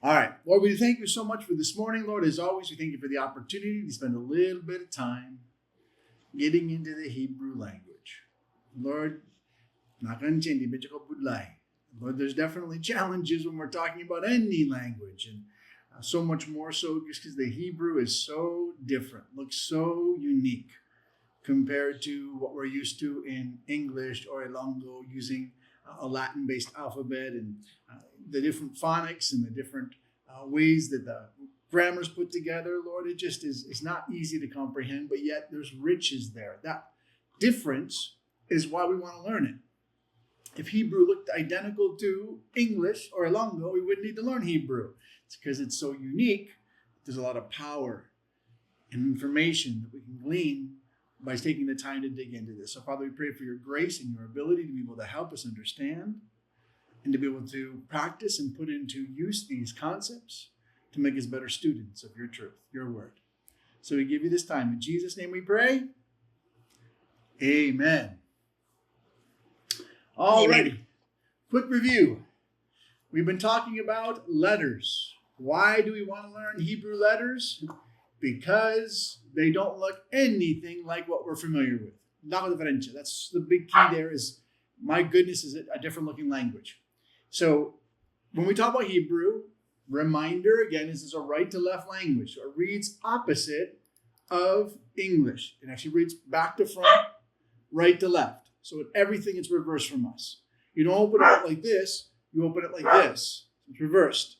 All right. Lord, we thank you so much for this morning. Lord, as always, we thank you for the opportunity to spend a little bit of time getting into the Hebrew language. Lord, Lord, there's definitely challenges when we're talking about any language, and so much more so just because the Hebrew is so different, looks so unique compared to what we're used to in English or Ilongo, using a Latin-based alphabet and the different phonics and the different ways that the grammar's put together. Lord, it just is, it's not easy to comprehend, but yet there's riches there. That difference is why we want to learn it. If Hebrew looked identical to English or Ilongo, we wouldn't need to learn Hebrew. It's because it's so unique. There's a lot of power and information that we can glean by taking the time to dig into this. So, Father, we pray for your grace and your ability to be able to help us understand and to be able to practice and put into use these concepts to make us better students of your truth, your word. So we give you this time. In Jesus' name we pray. Amen. All righty. Quick review. We've been talking about letters. Why do we want to learn Hebrew letters? Because they don't look anything like what we're familiar with. That's the big key there is, my goodness, is it a different looking language. So when we talk about Hebrew, reminder again, this is a right to left language. So it reads opposite of English. It actually reads back to front, right to left. So in everything, it's reversed from us. You don't open it up like this, you open it like this. It's reversed.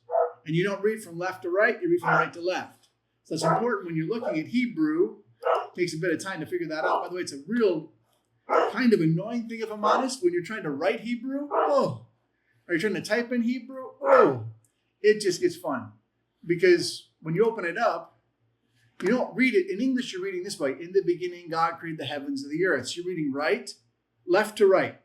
And you don't read from left to right, you read from right to left. So that's important when you're looking at Hebrew. It takes a bit of time to figure that out. By the way, it's a real kind of annoying thing, if I'm honest, when you're trying to write Hebrew. Oh, are you trying to type in Hebrew? Oh, it just gets fun. Because when you open it up, you don't read it. In English, you're reading this way. In the beginning, God created the heavens and the earth. So you're reading left to right.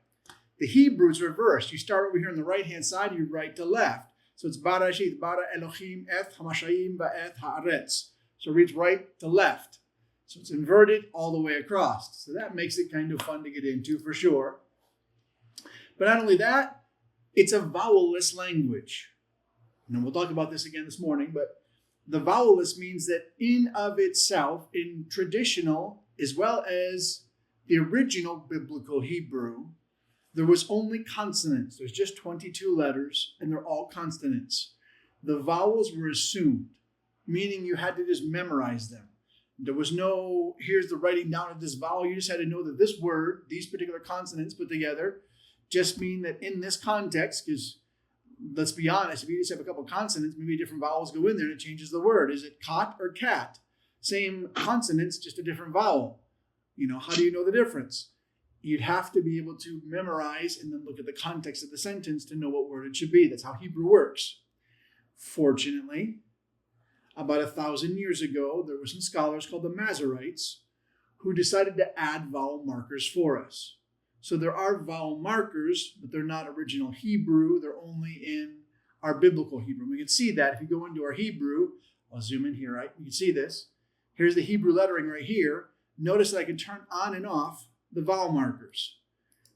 The Hebrew is reversed. You start over here on the right-hand side, you right to left. So it's Barashit, Bara Elohim, Eth, Hamashayim, Ba'eth, Haaretz. So it reads right to left. So it's inverted all the way across. So that makes it kind of fun to get into for sure. But not only that, it's a vowel-less language. And we'll talk about this again this morning, but the vowel-less means that in of itself, in traditional as well as the original biblical Hebrew, there was only consonants. There's just 22 letters, and they're all consonants. The vowels were assumed, meaning you had to just memorize them. There was no, here's the writing down of this vowel. You just had to know that this word, these particular consonants put together, just mean that in this context, because let's be honest, if you just have a couple of consonants, maybe different vowels go in there and it changes the word. Is it cot or cat? Same consonants, just a different vowel. How do you know the difference? You'd have to be able to memorize and then look at the context of the sentence to know what word it should be. That's how Hebrew works. Fortunately, about 1,000 years ago, there were some scholars called the Masoretes who decided to add vowel markers for us. So there are vowel markers, but they're not original Hebrew. They're only in our biblical Hebrew. We can see that if you go into our Hebrew. I'll zoom in here, right? You can see this. Here's the Hebrew lettering right here. Notice that I can turn on and off the vowel markers.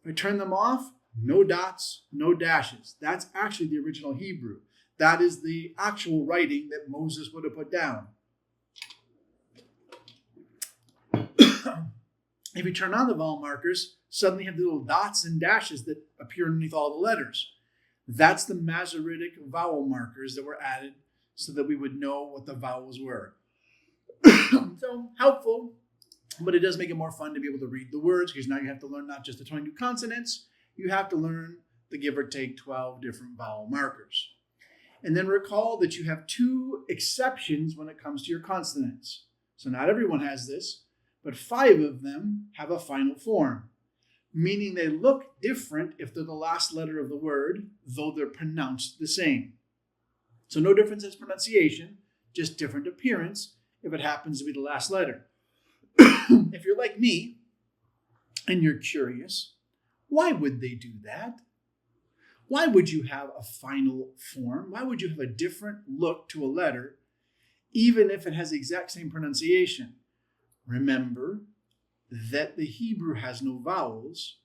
If I turn them off, no dots, no dashes. That's actually the original Hebrew. That is the actual writing that Moses would have put down. If you turn on the vowel markers, suddenly you have the little dots and dashes that appear underneath all the letters. That's the Masoretic vowel markers that were added so that we would know what the vowels were. So helpful, but it does make it more fun to be able to read the words, because now you have to learn not just the 22 consonants, you have to learn the give or take 12 different vowel markers. And then recall that you have two exceptions when it comes to your consonants. So not everyone has this, but 5 of them have a final form, meaning they look different if they're the last letter of the word, though they're pronounced the same. So no difference in pronunciation, just different appearance if it happens to be the last letter. If you're like me and you're curious, why would they do that? Why would you have a final form? Why would you have a different look to a letter, even if it has the exact same pronunciation? Remember that the Hebrew has no vowels,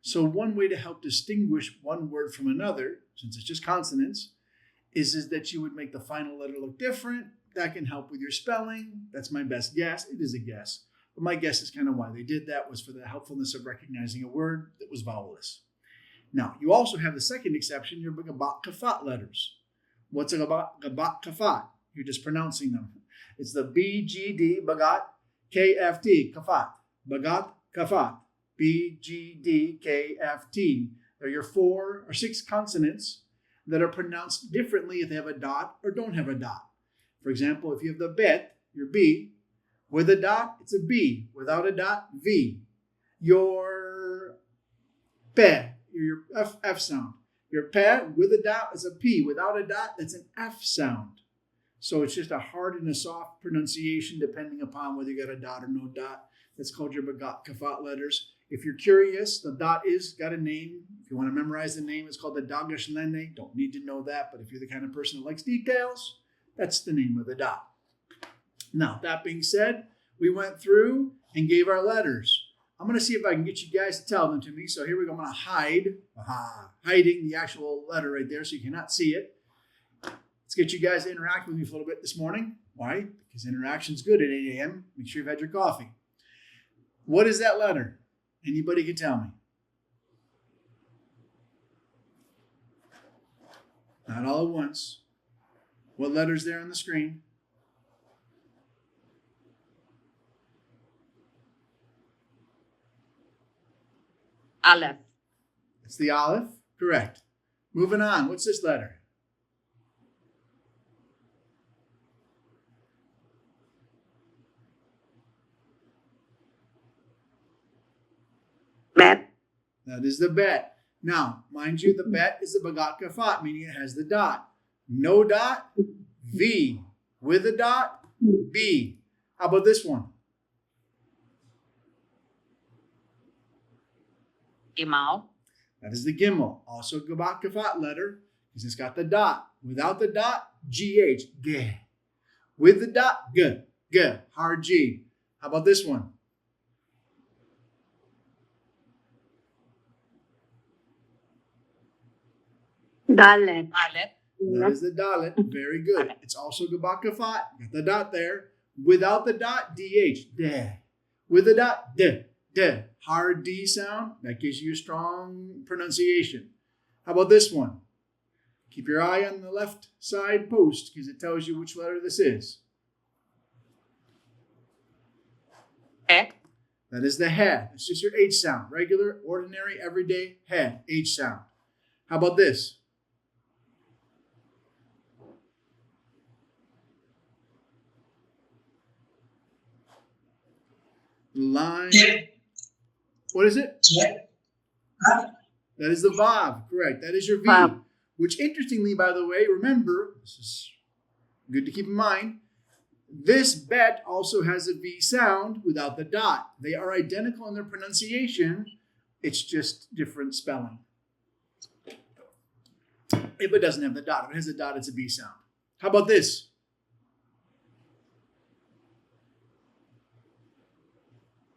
so one way to help distinguish one word from another, since it's just consonants, is that you would make the final letter look different. That can help with your spelling. That's my best guess. It is a guess. But my guess is kind of why they did that was for the helpfulness of recognizing a word that was vowelless. Now, you also have the second exception, your gabat kafat letters. What's a gabat kafat? You're just pronouncing them. It's the B, G, D, bagat, K, F, T, kafat. Bagat, kafat. B, G, D, K, F, T. They're your 4 or 6 consonants that are pronounced differently if they have a dot or don't have a dot. For example, if you have the bet, your B, with a dot, it's a B. Without a dot, V. Your pe, your F sound. Your pe with a dot is a P. Without a dot, that's an F sound. So it's just a hard and a soft pronunciation depending upon whether you got a dot or no dot. That's called your bagat kafat letters. If you're curious, the dot is got a name. If you want to memorize the name, it's called the dagash lene. Don't need to know that, but if you're the kind of person that likes details, that's the name of the dot. Now, that being said, we went through and gave our letters. I'm going to see if I can get you guys to tell them to me. So here we go. I'm going to hiding the actual letter right there so you cannot see it. Let's get you guys to interact with me for a little bit this morning. Why? Because interaction's good at 8 a.m. Make sure you've had your coffee. What is that letter? Anybody can tell me. Not all at once. What letter's there on the screen? Aleph. It's the Aleph. Correct. Moving on. What's this letter? Bet. That is the bet. Now, mind you, the bet is the bagat kafat, meaning it has the dot. No dot, V. With a dot, B. How about this one? Gimel. That is the gimel. Also bagat kafat letter because it's got the dot. Without the dot, GH. G. With the dot, G. G. Hard G. How about this one? Dalet. Dalet. That is the dalet. Very good. It's also bagat kafat. Got the dot there. Without the dot, DH. D. With the dot, D. D. Hard D sound. That gives you a strong pronunciation. How about this one? Keep your eye on the left side post because it tells you which letter this is. He. That is the he. It's just your H sound. Regular, ordinary, everyday he. H sound. How about this? Line. What is it? That is the Vav. Correct. That is your V. Vav. Which, interestingly, by the way, remember, this is good to keep in mind, this bet also has a V sound without the dot. They are identical in their pronunciation. It's just different spelling. If it doesn't have the dot, if it has a dot, it's a B sound. How about this?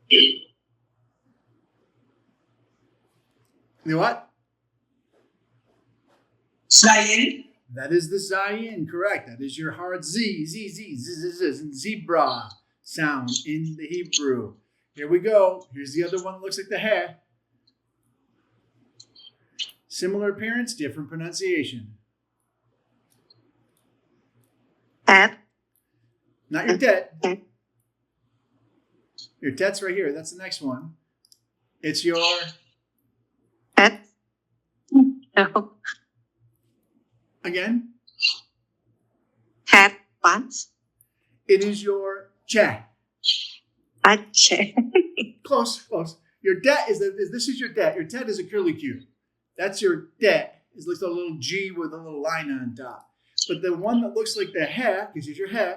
You what? Zayin. That is the Zayin, correct. That is your hard Z, zebra sound in the Hebrew. Here we go. Here's the other one that looks like the he. Similar appearance, different pronunciation. Tet. Not your tet. Your tet's right here. That's the next one. It's your... Tet. No. Again? Tet. What? It is your che. Ache. Close, close. Your det this is your det. Your tet is a curly Q. That's your det. It looks like a little G with a little line on top. But the one that looks like the he, because it's your he,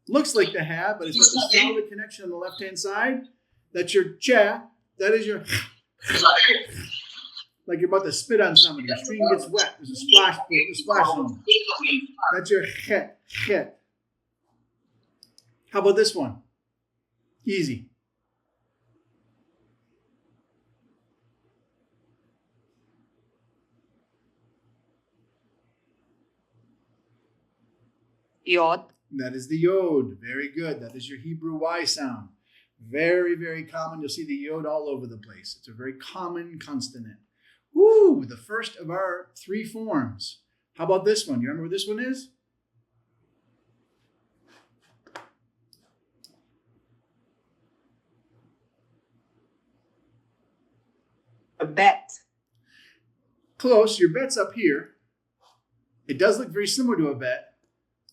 looks like the he, but it's got a solid connection on the left-hand side. That's your che. That is your... Like you're about to spit on somebody. Your screen gets wet. There's a splash zone. That's your chet. Chet. How about this one? Easy. Yod. That is the yod. Very good. That is your Hebrew Y sound. Very, very common. You'll see the yod all over the place. It's a very common consonant. Woo! The first of our 3 forms. How about this one? You remember what this one is? A bet. Close. Your bet's up here. It does look very similar to a bet,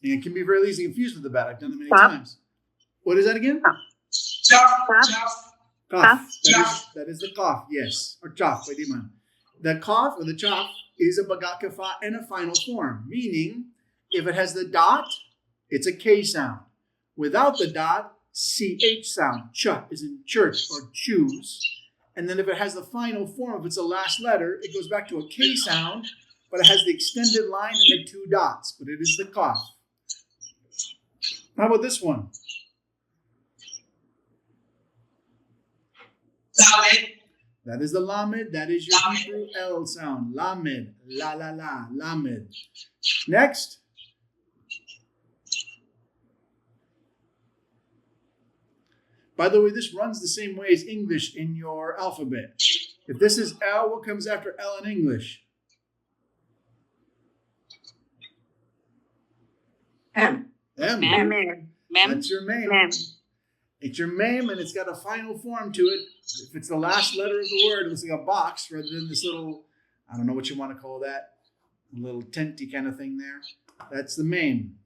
and it can be very easily confused with a bet. I've done it many times. What is that again? Cough. That is the cough, yes. Or chaf, pwede man. The cough or the chaf is a bagat kafa and a final form, meaning if it has the dot, it's a K sound. Without the dot, CH sound. Ch is in church or choose. And then if it has the final form, if it's the last letter, it goes back to a K sound, but it has the extended line and the 2 dots, but it is the cough. How about this one? Lamed. That is the lamed. That is your Hebrew L sound. Lamed. La la la. Lamed. Next. By the way, this runs the same way as English in your alphabet. If this is L, what comes after L in English? M. M. Mem. That's your mem. Mem. It's your mem, and it's got a final form to it. If it's the last letter of the word, it looks like a box rather than this little, I don't know what you want to call that, a little tenty kind of thing there. That's the mem.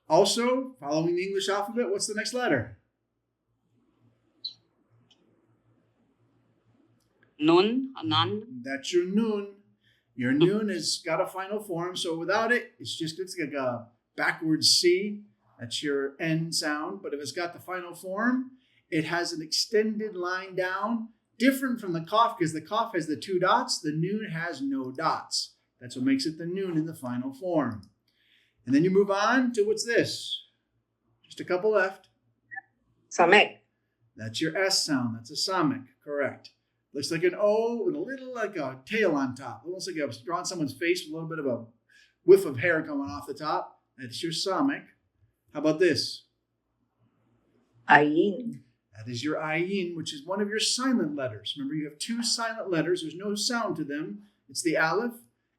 Also, following the English alphabet, what's the next letter? Nun. Nun. That's your nun. Your nun has got a final form, so without it, it's like a backwards C. That's your N sound. But if it's got the final form, it has an extended line down, different from the cough, because the cough has the 2 dots. The nun has no dots. That's what makes it the nun in the final form. And then you move on to what's this? Just a couple left. Samek. That's your S sound. That's a samek, correct. Looks like an O with a little like a tail on top. Almost like I've drawn someone's face with a little bit of a whiff of hair coming off the top. That's your samek. How about this? Ayin. That is your ayin, which is one of your silent letters. Remember, you have 2 silent letters. There's no sound to them. It's the aleph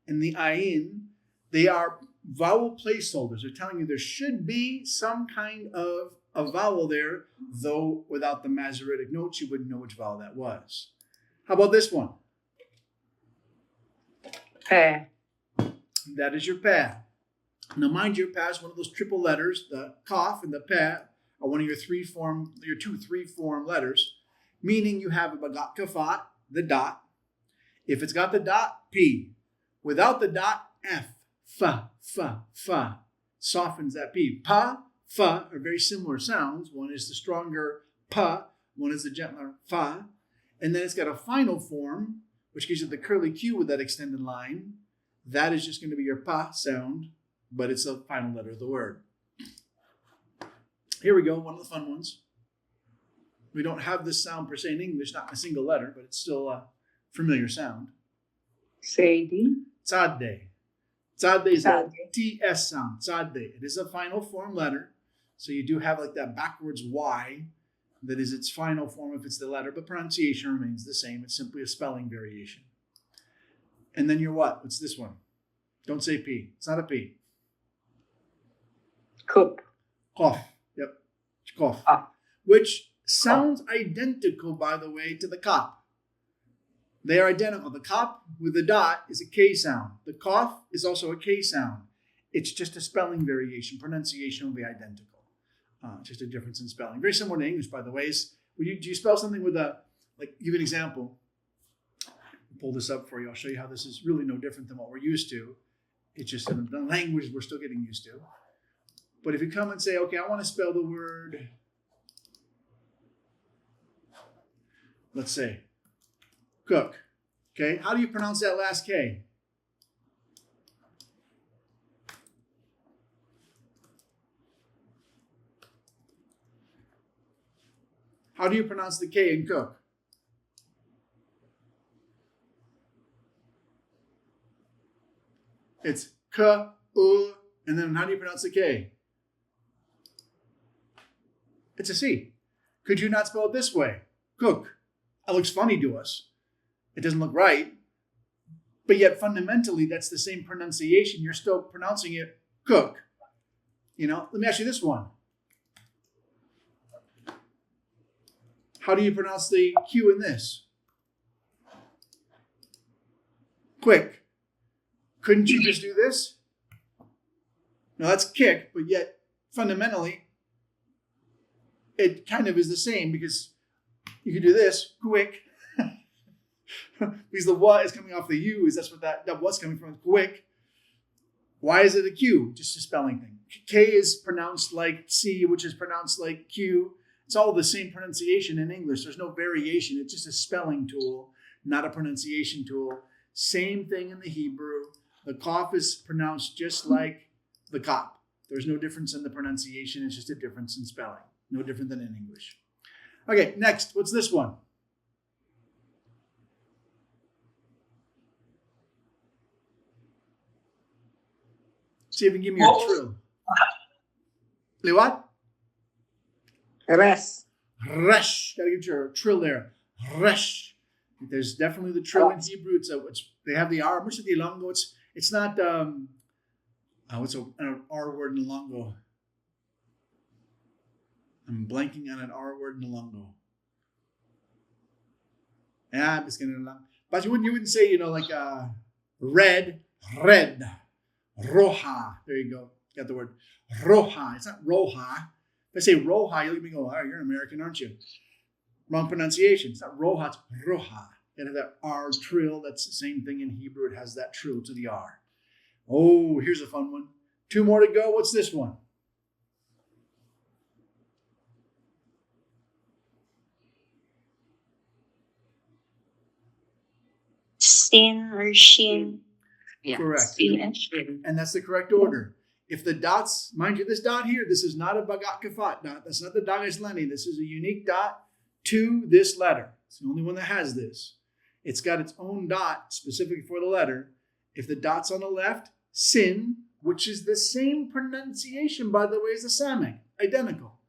and the ayin. They are vowel placeholders. They're telling you there should be some kind of a vowel there, though without the Masoretic notes, you wouldn't know which vowel that was. How about this one? Pe. That is your pa. Now, mind you, pa is one of those triple letters. The kaf and the pa are one of your 2 3-form letters, meaning you have a bagat kafat, the dot. If it's got the dot, P. Without the dot, F. Fa, fa, fa. Softens that P. Pa, fa are very similar sounds. One is the stronger pa, one is the gentler fa. And then it's got a final form, which gives you the curly Q with that extended line. That is just going to be your pa sound, but it's the final letter of the word. Here we go, one of the fun ones. We don't have this sound per se in English, not in a single letter, but it's still a familiar sound. Seidi. Tzadde. Tzadde is a Tzadde. TS sound. Tzadde. It is a final form letter. So you do have like that backwards Y that is its final form if it's the letter, but pronunciation remains the same. It's simply a spelling variation. And then you're what? What's this one? Don't say P. It's not a P. Kup. Kof. Yep. Kof. Ah. Which sounds identical, by the way, to the kop. They are identical. The kop with the dot is a K sound. The kof is also a K sound. It's just a spelling variation. Pronunciation will be identical. Just a difference in spelling. Very similar to English, by the way. Do you spell something with a, like, give an example. I'll pull this up for you. I'll show you how this is really no different than what we're used to. It's just in the language we're still getting used to. But if you come and say, okay, I want to spell the word, let's say, cook. Okay, how do you pronounce that last K? How do you pronounce the K in cook? It's K, U, and then how do you pronounce the K? It's a C. Could you not spell it this way? Cook. It looks funny to us. It doesn't look right. But yet fundamentally, that's the same pronunciation. You're still pronouncing it cook. Let me ask you this one. How do you pronounce the Q in this? Quick. Couldn't you just do this? No, that's kick, but yet fundamentally, it kind of is the same because you could do this, quick. Because the what is coming off the U, that's what that what's coming from, quick. Why is it a Q? Just a spelling thing. K is pronounced like C, which is pronounced like Q. It's all the same pronunciation in English. There's no variation. It's just a spelling tool, not a pronunciation tool. Same thing in the Hebrew. The Qaf is pronounced just like the Kop. There's no difference in the pronunciation. It's just a difference in spelling. No different than in English. Okay, next. What's this one? See if you can give me a trill. Play what? Res. Resh. Gotta get your trill there. Resh. There's definitely the trill in Hebrew. They have the R. Much of the Ilongo. It's not what's an R word in Ilongo? I'm blanking on an R word in Ilongo. Yeah, I'm just gonna. But you wouldn't say like red. Roja. There you go. Got the word roja. It's not roja. If I say roja, you'll be go, oh, you're an American, aren't you? Wrong pronunciation. It's not roja, it's roja. It has that R trill. That's the same thing in Hebrew. It has that trill to the R. Oh, here's a fun one. 2 more to go. What's this one? Sin or shin. Yeah. Correct. Sin and shin. And that's the correct order. If the dots, mind you, this dot here, this is not a Bagat Kafat dot. That's not the Dagesh Leni. This is a unique dot to this letter. It's the only one that has this. It's got its own dot specifically for the letter. If the dot's on the left, sin, which is the same pronunciation, by the way, as the Samek. Identical.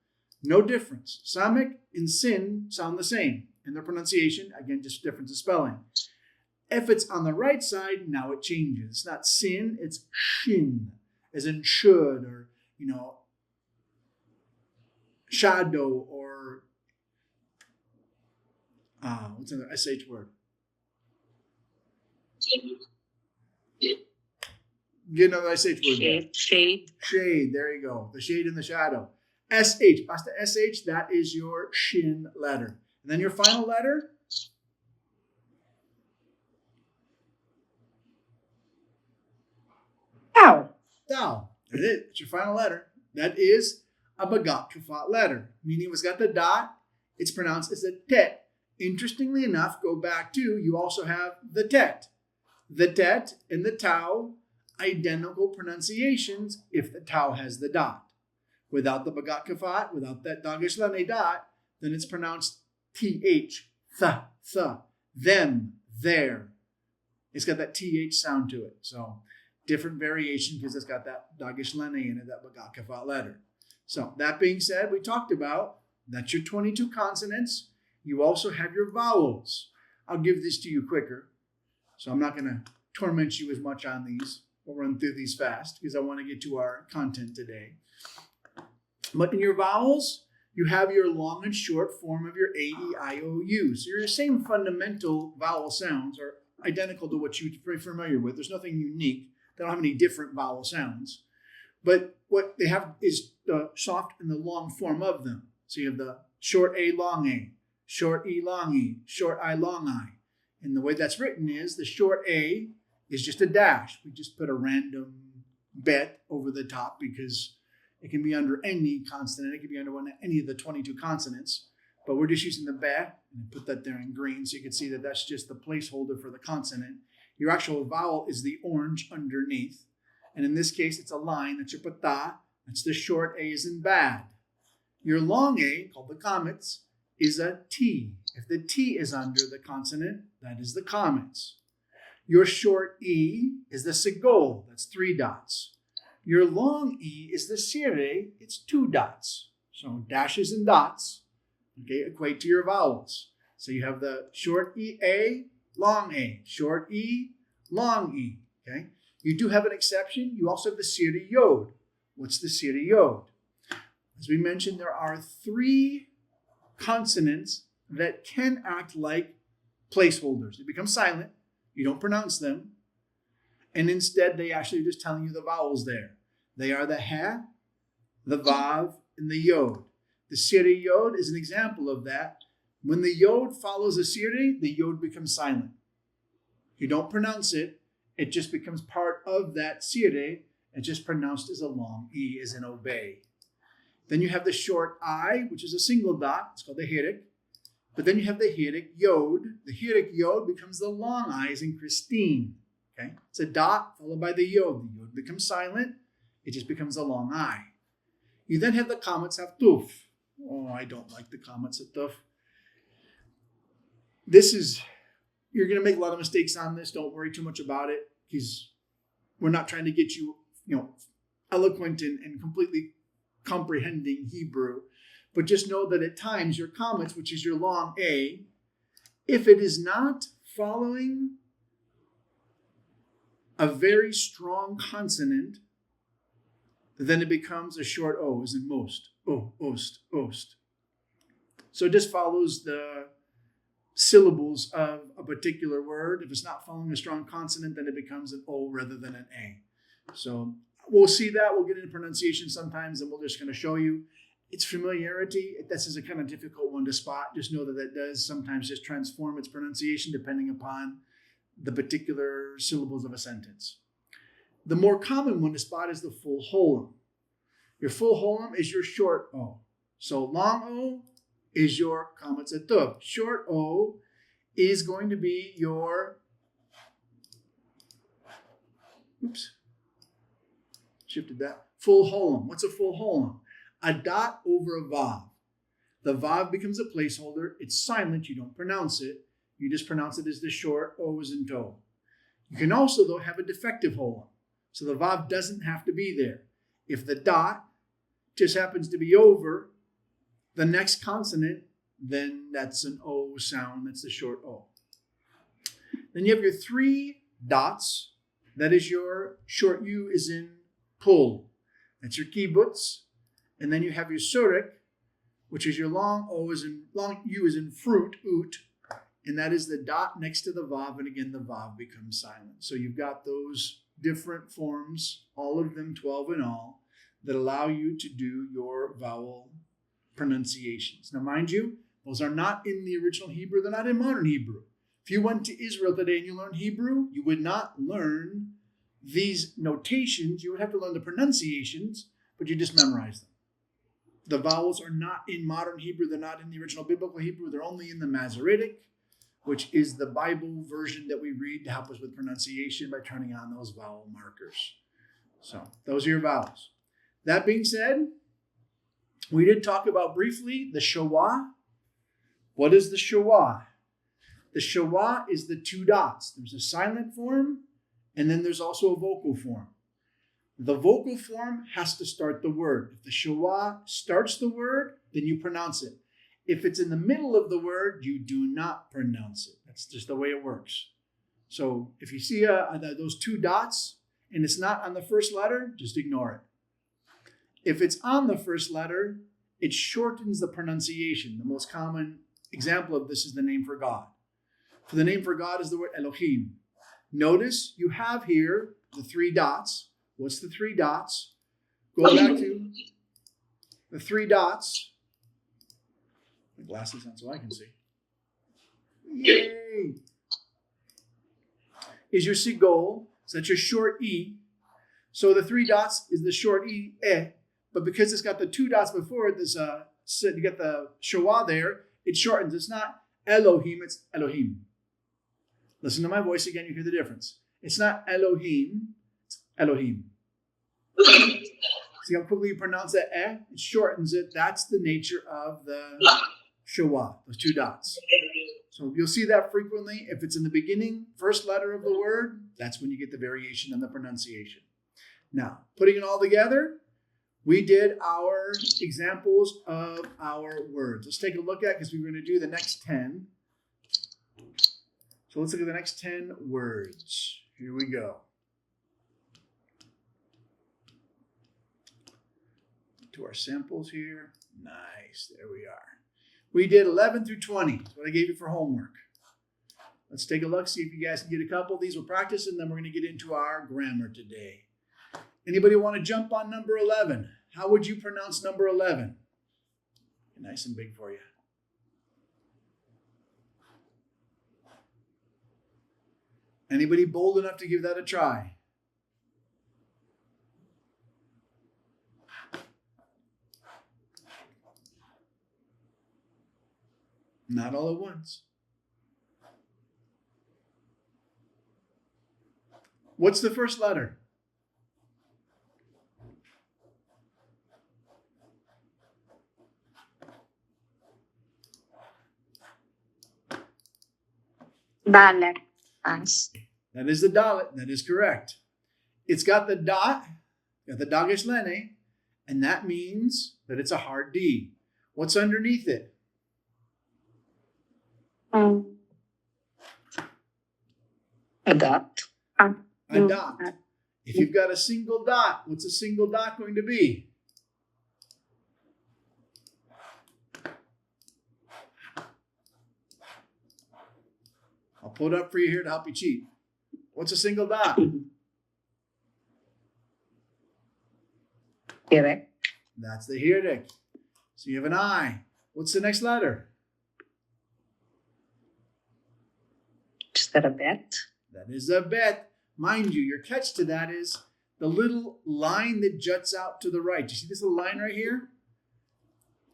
No difference. Samek and sin sound the same in their pronunciation. Again, just difference of spelling. If it's on the right side, now it changes. It's not sin, it's shin, as in should, or, shadow, or, what's another SH word? Get another SH word. Shade. Shade, there you go. The shade and the shadow. SH, past the SH, that is your shin letter. And then your final letter, Ow. Tau. That's it. It's your final letter. That is a Bagat Kafat letter, meaning it's got the dot. It's pronounced as a tet. Interestingly enough, go back to, you also have the tet. The tet and the tau, identical pronunciations if the tau has the dot. Without the Bagat Kafat, without that Dagesh Lene dot, then it's pronounced th, them, there. It's got that th sound to it. So different variation because it's got that Dagesh Lene in it, that Bagat Kafat letter. So that being said, we talked about, that's your 22 consonants. You also have your vowels. I'll give this to you quicker. So I'm not going to torment you as much on these. We'll run through these fast because I want to get to our content today. But in your vowels, you have your long and short form of your A, E, I, O, U. So your same fundamental vowel sounds are identical to what you're very familiar with. There's nothing unique. They don't have any different vowel sounds. But what they have is the soft and the long form of them. So you have the short A, long A, short E, long E, short I, long I. And the way that's written is the short A is just a dash. We just put a random bet over the top because it can be under any consonant. It can be under any of the 22 consonants. But we're just using the bet and put that there in green so you can see that that's just the placeholder for the consonant. Your actual vowel is the orange underneath. And in this case, it's a line. That's your pata. That's the short A as in bad. Your long A, called the comets, is a T. If the T is under the consonant, that is the comets. Your short E is the segol. That's 3 dots. Your long E is the sire. It's 2 dots. So dashes and dots, okay, equate to your vowels. So you have the short E, A, long A, short E, long E, okay? You do have an exception. You also have the siri yod. What's the siri yod? As we mentioned, there are 3 consonants that can act like placeholders. They become silent. You don't pronounce them. And instead, they actually are just telling you the vowels there. They are the ha, the vav, and the yod. The siri yod is an example of that. When the yod follows a siri, the yod becomes silent. You don't pronounce it. It just becomes part of that siri and just pronounced as a long E, as in obey. Then you have the short I, which is a single dot. It's called the hirik. But then you have the hirik yod. The hirik yod becomes the long I, as in Christine. Okay? It's a dot followed by the yod. The yod becomes silent. It just becomes a long I. You then have the kamatz haftuf. Oh, I don't like the kamatz haftuf. You're going to make a lot of mistakes on this. Don't worry too much about it, because we're not trying to get you, eloquent and completely comprehending Hebrew. But just know that at times your kamatz, which is your long A, if it is not following a very strong consonant, then it becomes a short O, as in most. O, ost, ost. So it just follows the syllables of a particular word. If it's not following a strong consonant, then it becomes an O rather than an A. So we'll see that. We'll get into pronunciation sometimes, and we're just going to show you. It's familiarity. This is a kind of difficult one to spot. Just know that that does sometimes just transform its pronunciation depending upon the particular syllables of a sentence. The more common one to spot is the full holum. Your full holum is your short O. So long O is your kamatz haftuf. Short O is going to be your, full holum. What's a full holum? A dot over a vav. The vav becomes a placeholder. It's silent. You don't pronounce it. You just pronounce it as the short O's and to. You can also, though, have a defective holum. So the vav doesn't have to be there. If the dot just happens to be over the next consonant, then that's an O sound. That's the short O. Then you have your 3 dots. That is your short U is in pull. That's your kibbutz. And then you have your surik, which is your long O is in long U is in fruit, ut. And that is the dot next to the vav. And again, the vav becomes silent. So you've got those different forms, all of them 12 in all, that allow you to do your vowel pronunciations. Now, mind you, those are not in the original Hebrew. They're not in modern Hebrew. If you went to Israel today and you learned Hebrew, you would not learn these notations. You would have to learn the pronunciations, but you just memorize them. The vowels are not in modern Hebrew. They're not in the original biblical Hebrew. They're only in the Masoretic, which is the Bible version that we read to help us with pronunciation by turning on those vowel markers. So those are your vowels. That being said, we did talk about briefly the shawah. What is the shawah? The shawah is the 2 dots. There's a silent form, and then there's also a vocal form. The vocal form has to start the word. If the shawah starts the word, then you pronounce it. If it's in the middle of the word, you do not pronounce it. That's just the way it works. So if you see those 2 dots and it's not on the first letter, just ignore it. If it's on the first letter, it shortens the pronunciation. The most common example of this is the name for God. For the name for God is the word Elohim. Notice you have here the 3 dots. What's the 3 dots? Go back to the 3 dots. My glasses on so I can see. Yay! Is your sigol. So that's your short E. So the 3 dots is the short E, eh. But because it's got the 2 dots before it, you get the shawah there, it shortens. It's not Elohim, it's Elohim. Listen to my voice again, you hear the difference. It's not Elohim, it's Elohim. See how quickly you pronounce that eh? It shortens it. That's the nature of the shawah, those 2 dots. So you'll see that frequently. If it's in the beginning, first letter of the word, that's when you get the variation in the pronunciation. Now, putting it all together, we did our examples of our words. Let's take a look at, because we're going to do the next 10. So let's look at the next 10 words. Here we go. To our samples here. Nice. There we are. We did 11 through 20. That's what I gave you for homework. Let's take a look, see if you guys can get a couple. These we'll practice, and then we're going to get into our grammar today. Anybody want to jump on number 11? How would you pronounce number 11? Nice and big for you. Anybody bold enough to give that a try? Not all at once. What's the first letter? Dalet. Pass. That is the dalet. That is correct. It's got the dot, got the dagesh lene, and that means that it's a hard D. What's underneath it? A dot. A dot. If you've got a single dot, what's a single dot going to be? I'll pull it up for you here to help you cheat. What's a single dot? Direct. That's the hirdik. So you have an I. What's the next letter? Is that a bet? That is a bet. Mind you, your catch to that is the little line that juts out to the right. Do you see this little line right here?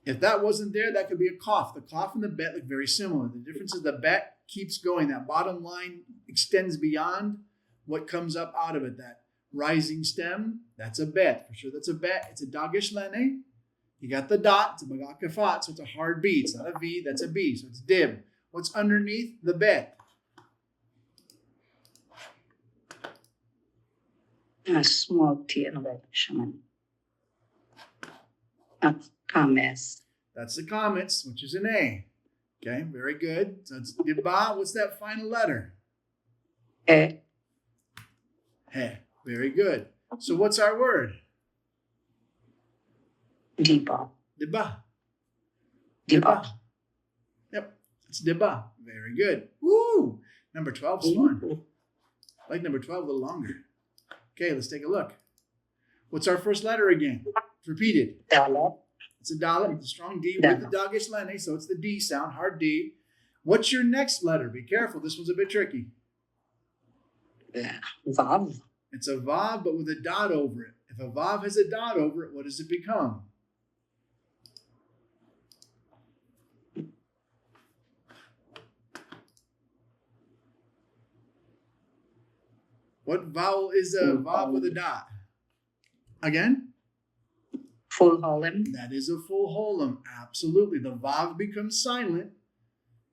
If that wasn't there, that could be a cough. The cough and the bet look very similar. The difference is the bet keeps going. That bottom line extends beyond what comes up out of it. That rising stem, that's a bet. For sure, that's a bet. It's a dagesh lene. You got the dot. It's a bagakafat, so it's a hard B. It's not a V, that's a B. So it's dib. What's underneath the bet? A small T and a shaman. Kames. That's the comments, which is an A. Okay, very good. So it's dibba. What's that final letter? E. He. Very good. So what's our word? Diba. Dibba. Diba. Yep, it's dibba. Very good. Woo! Number 12 is fun. I like number 12 a little longer. Okay, let's take a look. What's our first letter again? Repeat it. Dalet. It's a dalet, it's a strong D with the dagesh lene, so it's the D sound, hard D. What's your next letter? Be careful, this one's a bit tricky. Vav. It's a vav, but with a dot over it. If a vav has a dot over it, what does it become? What vowel is a vav with a dot? Again? Full holem. That is a full holem. Absolutely. The vav becomes silent,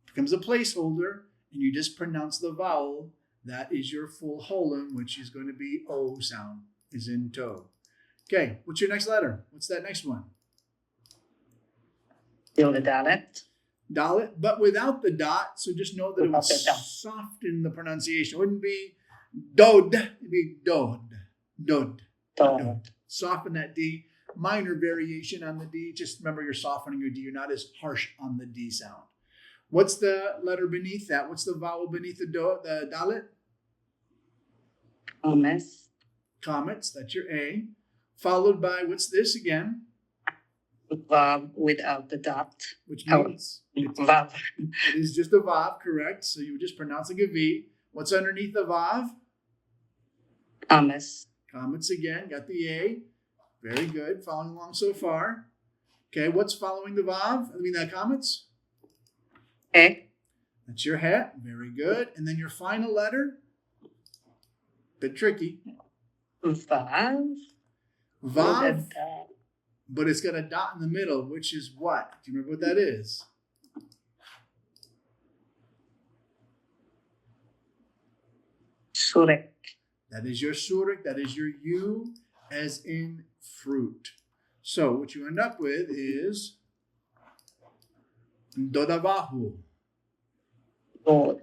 becomes a placeholder, and you just pronounce the vowel. That is your full holem, which is going to be O sound, is in toe. Okay, what's your next letter? What's that next one? Still the dalet. Dalet, but without the dot, so just know that it would Without the dot. soften the pronunciation. It wouldn't be dod, it'd be dod. Dod. Dod. Soften that D. Minor variation on the D. Just remember you're softening your D. You're not as harsh on the D sound. What's the letter beneath that? What's the vowel beneath the dalet? Kames. Comets, that's your A. Followed by, what's this again? Vav without the dot. Which Oh. means Vav. it is just a vav, correct? So you would just pronounce like a V. What's underneath the vav? Kames. Comets again, got the A. Very good, following along so far. Okay, what's following the vav? The comets? E. That's your hat. Very good. And then your final letter? Bit tricky. Vav. Vav, With a dot. but it's got a dot in the middle, which is what? Do you remember what that is? Surek. That is your surik. That is your U, as in fruit. So what you end up with is dodavahu. Do.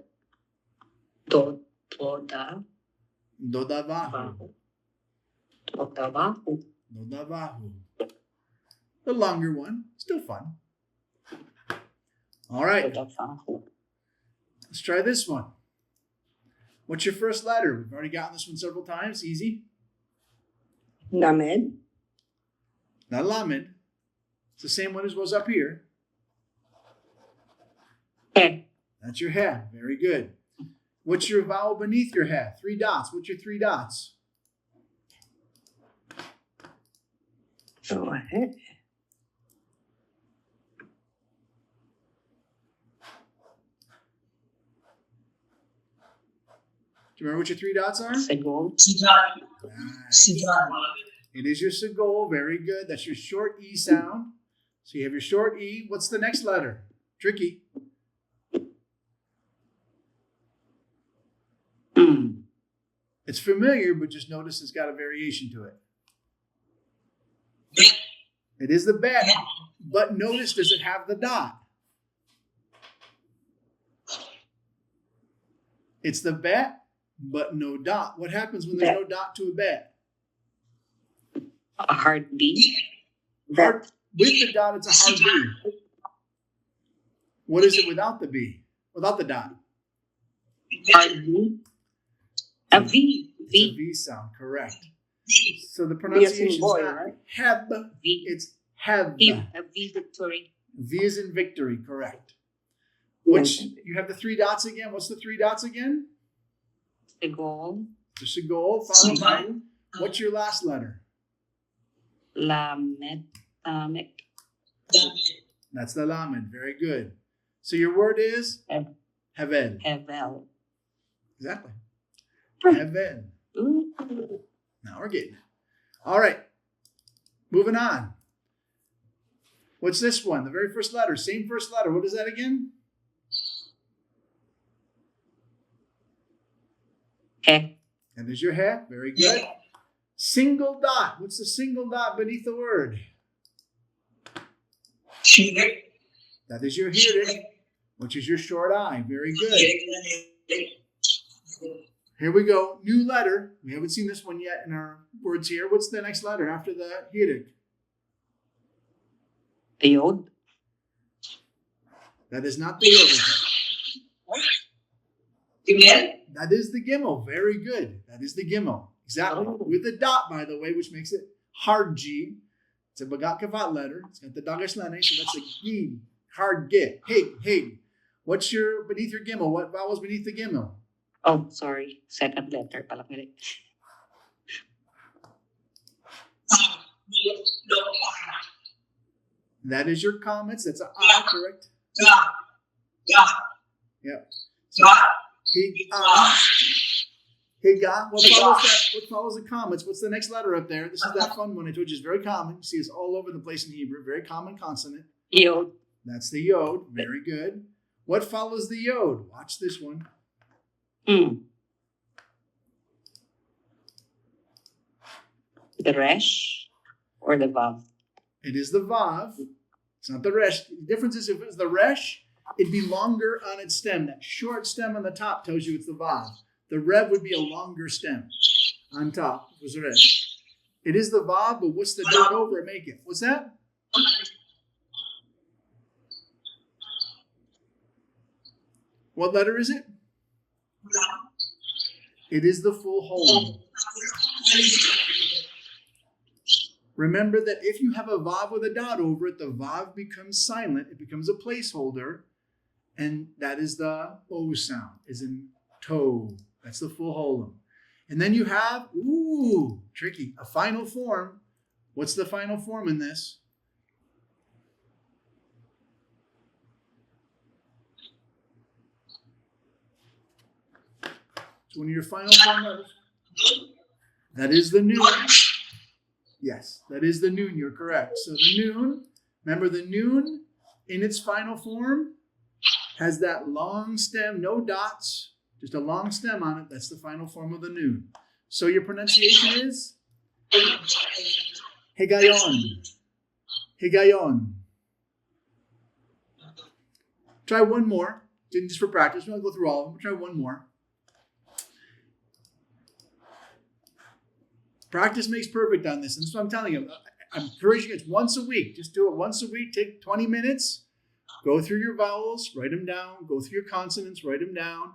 Do. Doda. Dodavahu. Bahu. Dodabahu. Dodavahu. The longer one, still fun. All right, Dodabahu. let's try this one. What's your first letter? We've already gotten this one several times. Easy. Lamed. Not lamed. It's the same one as was up here. He. That's your ha. Very good. What's your vowel beneath your ha? 3 dots. What's your 3 dots? Go ahead. Do you remember what your 3 dots are? Segol. Nice. It is your segol. Very good. That's your short E sound. So you have your short E. What's the next letter? Tricky. Mm. It's familiar, but just notice it's got a variation to it. It is the bet, but notice, does it have the dot? It's the bet, but no dot. What happens when there's no dot to a bet? A hard B. Hard, with the dot, it's a hard B. What is it without the B? Without the dot? Hard B. A V. It's a V. V sound, correct. So the pronunciation is boy, not right? heb, V. it's have. V. A V victory. V is in victory, correct. Which, you have the 3 dots again. What's the 3 dots again? Segol. Just a goal, followed by, what's your last letter? Lamed. Tamek. That's the lamed, very good. So your word is? Hevel. Hevel. Hevel. Exactly. Hevel. Ooh. Now we're getting it. All right. Moving on. What's this one? The very first letter. Same first letter. What is that again? He. And there's your he. Very good. Single dot. What's the single dot beneath the word? That is your hirik, which is your short I. Very good. Here we go. New letter. We haven't seen this one yet in our words here. What's the next letter after the hirik? The Yod. That is not the yod. That is the gimel. Very good. That is the gimel. Exactly. Oh. With the dot, by the way, which makes it hard G. It's a bagat kavat letter. It's got the dagash lene, so that's a G. Hard get. Hey. What's your beneath your gimel? What vowel's beneath the gimel? Oh, sorry. Second letter. Palak That is your comments. That's a I, correct? Yep. Higa. What follows that? What follows the comments? What's the next letter up there? This is that fun one I told you is very common. You see it's all over the place in Hebrew. Very common consonant. Yod. That's the yod. Very good. What follows the yod? Watch this one. Mm. The resh or the vav? It is the vav. It's not the resh. The difference is if it was the resh, it'd be longer on its stem. That short stem on the top tells you it's the vav. The rev would be a longer stem on top. It was the resh. It is the vav, but what's the dot over it make it? What's that? What letter is it? It is the full whole. Remember that if you have a vav with a dot over it, the vav becomes silent. It becomes a placeholder. And that is the O sound, is in toe. That's the full holum. And then you have, tricky, a final form. What's the final form in this? It's one of your final form letters. That is the noon. Yes, that is the noon. You're correct. So the noon, remember the noon in its final form has that long stem, no dots, just a long stem on it. That's the final form of the noon. So your pronunciation is Hegayon. Higayon. Try one more. Just for practice. We won't go through all of them. We'll try one more. Practice makes perfect on this. And that's what I'm telling you. I'm encouraging it once a week. Just do it once a week. Take 20 minutes. Go through your vowels. Write them down. Go through your consonants. Write them down.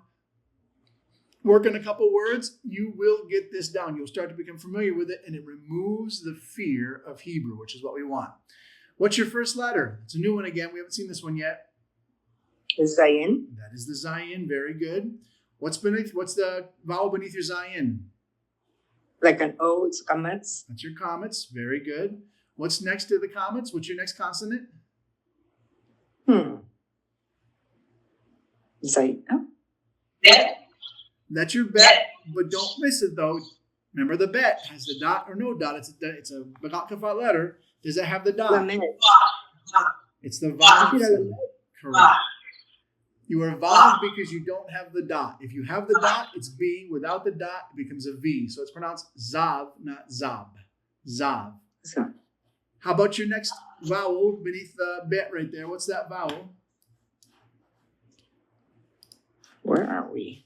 Work on a couple words. You will get this down. You'll start to become familiar with it. And it removes the fear of Hebrew, which is what we want. What's your first letter? It's a new one again. We haven't seen this one yet. Zayin. That is the Zayin. Very good. What's the vowel beneath your Zayin? Like an O, it's kamats. That's your comets. Very good. What's next to the comets? What's your next consonant? Zayin. Oh. That's your bet, but don't miss it though. Remember the bet has the dot or no dot. It's a bagat kafat letter. Does it have the dot? It's the vav. Correct. You are vav because you don't have the dot. If you have the dot, it's B. Without the dot, it becomes a V. So it's pronounced zav, not zab. Zav. So, How about your next vowel beneath the bet right there? What's that vowel? where are we?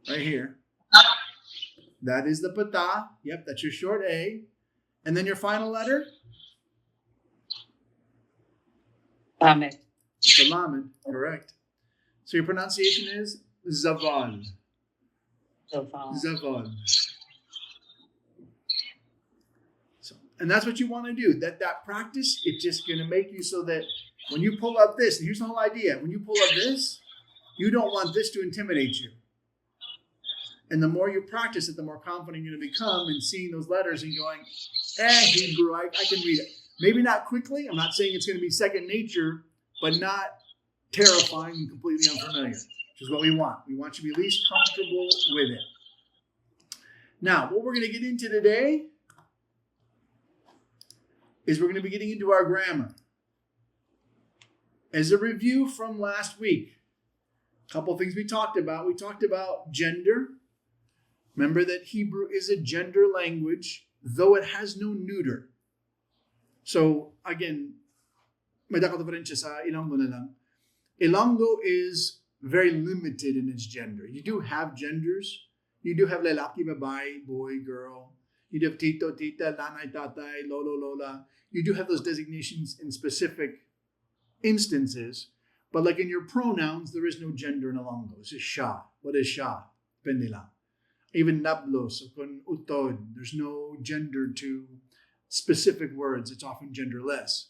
Right here. That is the pata. Yep, that's your short A. And then your final letter? Lamed. It's the lamed. Correct. So your pronunciation is zaval. Zaval. Zaval. So, and that's what you want to do. That practice, it's just going to make you so that when you pull up this, and here's the whole idea. When you pull up this, you don't want this to intimidate you. And the more you practice it, the more confident you're going to become in seeing those letters and going, Hebrew, I can read it. Maybe not quickly. I'm not saying it's going to be second nature, but not terrifying and completely unfamiliar, which is what we want. We want you to be at least comfortable with it. Now, what we're going to get into today is we're going to be getting into our grammar. As a review from last week, a couple things we talked about. We talked about gender. Remember that Hebrew is a gender language, though it has no neuter. So, again, may dakong diferensya sa Ilonggo na lang. Ilonggo is very limited in its gender. You do have genders. You do have lalaki, babae, boy, girl. You do have tito, tita, nanay, tatay, lolo, lola. You do have those designations in specific instances. But like in your pronouns, there is no gender in Ilonggo. It's just siya. What is siya? Depende lang. Even nablos, kung utod, there's no gender to specific words. It's often genderless.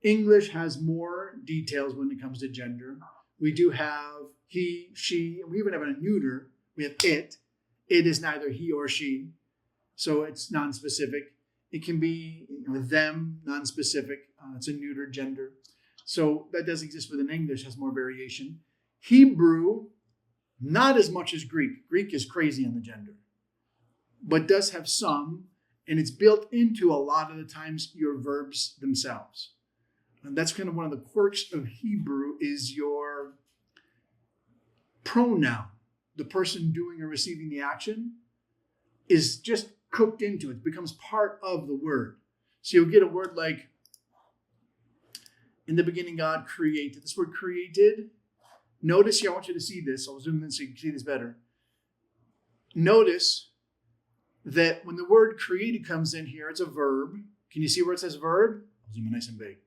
English has more details when it comes to gender. We do have he, she, and we even have a neuter. We have it. It is neither he or she. So it's non-specific. It can be them, non-specific. It's a neuter gender. So that does exist within English, has more variation. Hebrew, not as much as Greek. Greek is crazy on the gender, but does have some, and it's built into a lot of the times your verbs themselves. And that's kind of one of the quirks of Hebrew is your pronoun. The person doing or receiving the action is just cooked into it. It becomes part of the word. So you'll get a word like, in the beginning, God created. This word created. Notice here, I want you to see this. I'll zoom in so you can see this better. Notice that when the word created comes in here, it's a verb. Can you see where it says verb? I'll zoom in nice and big.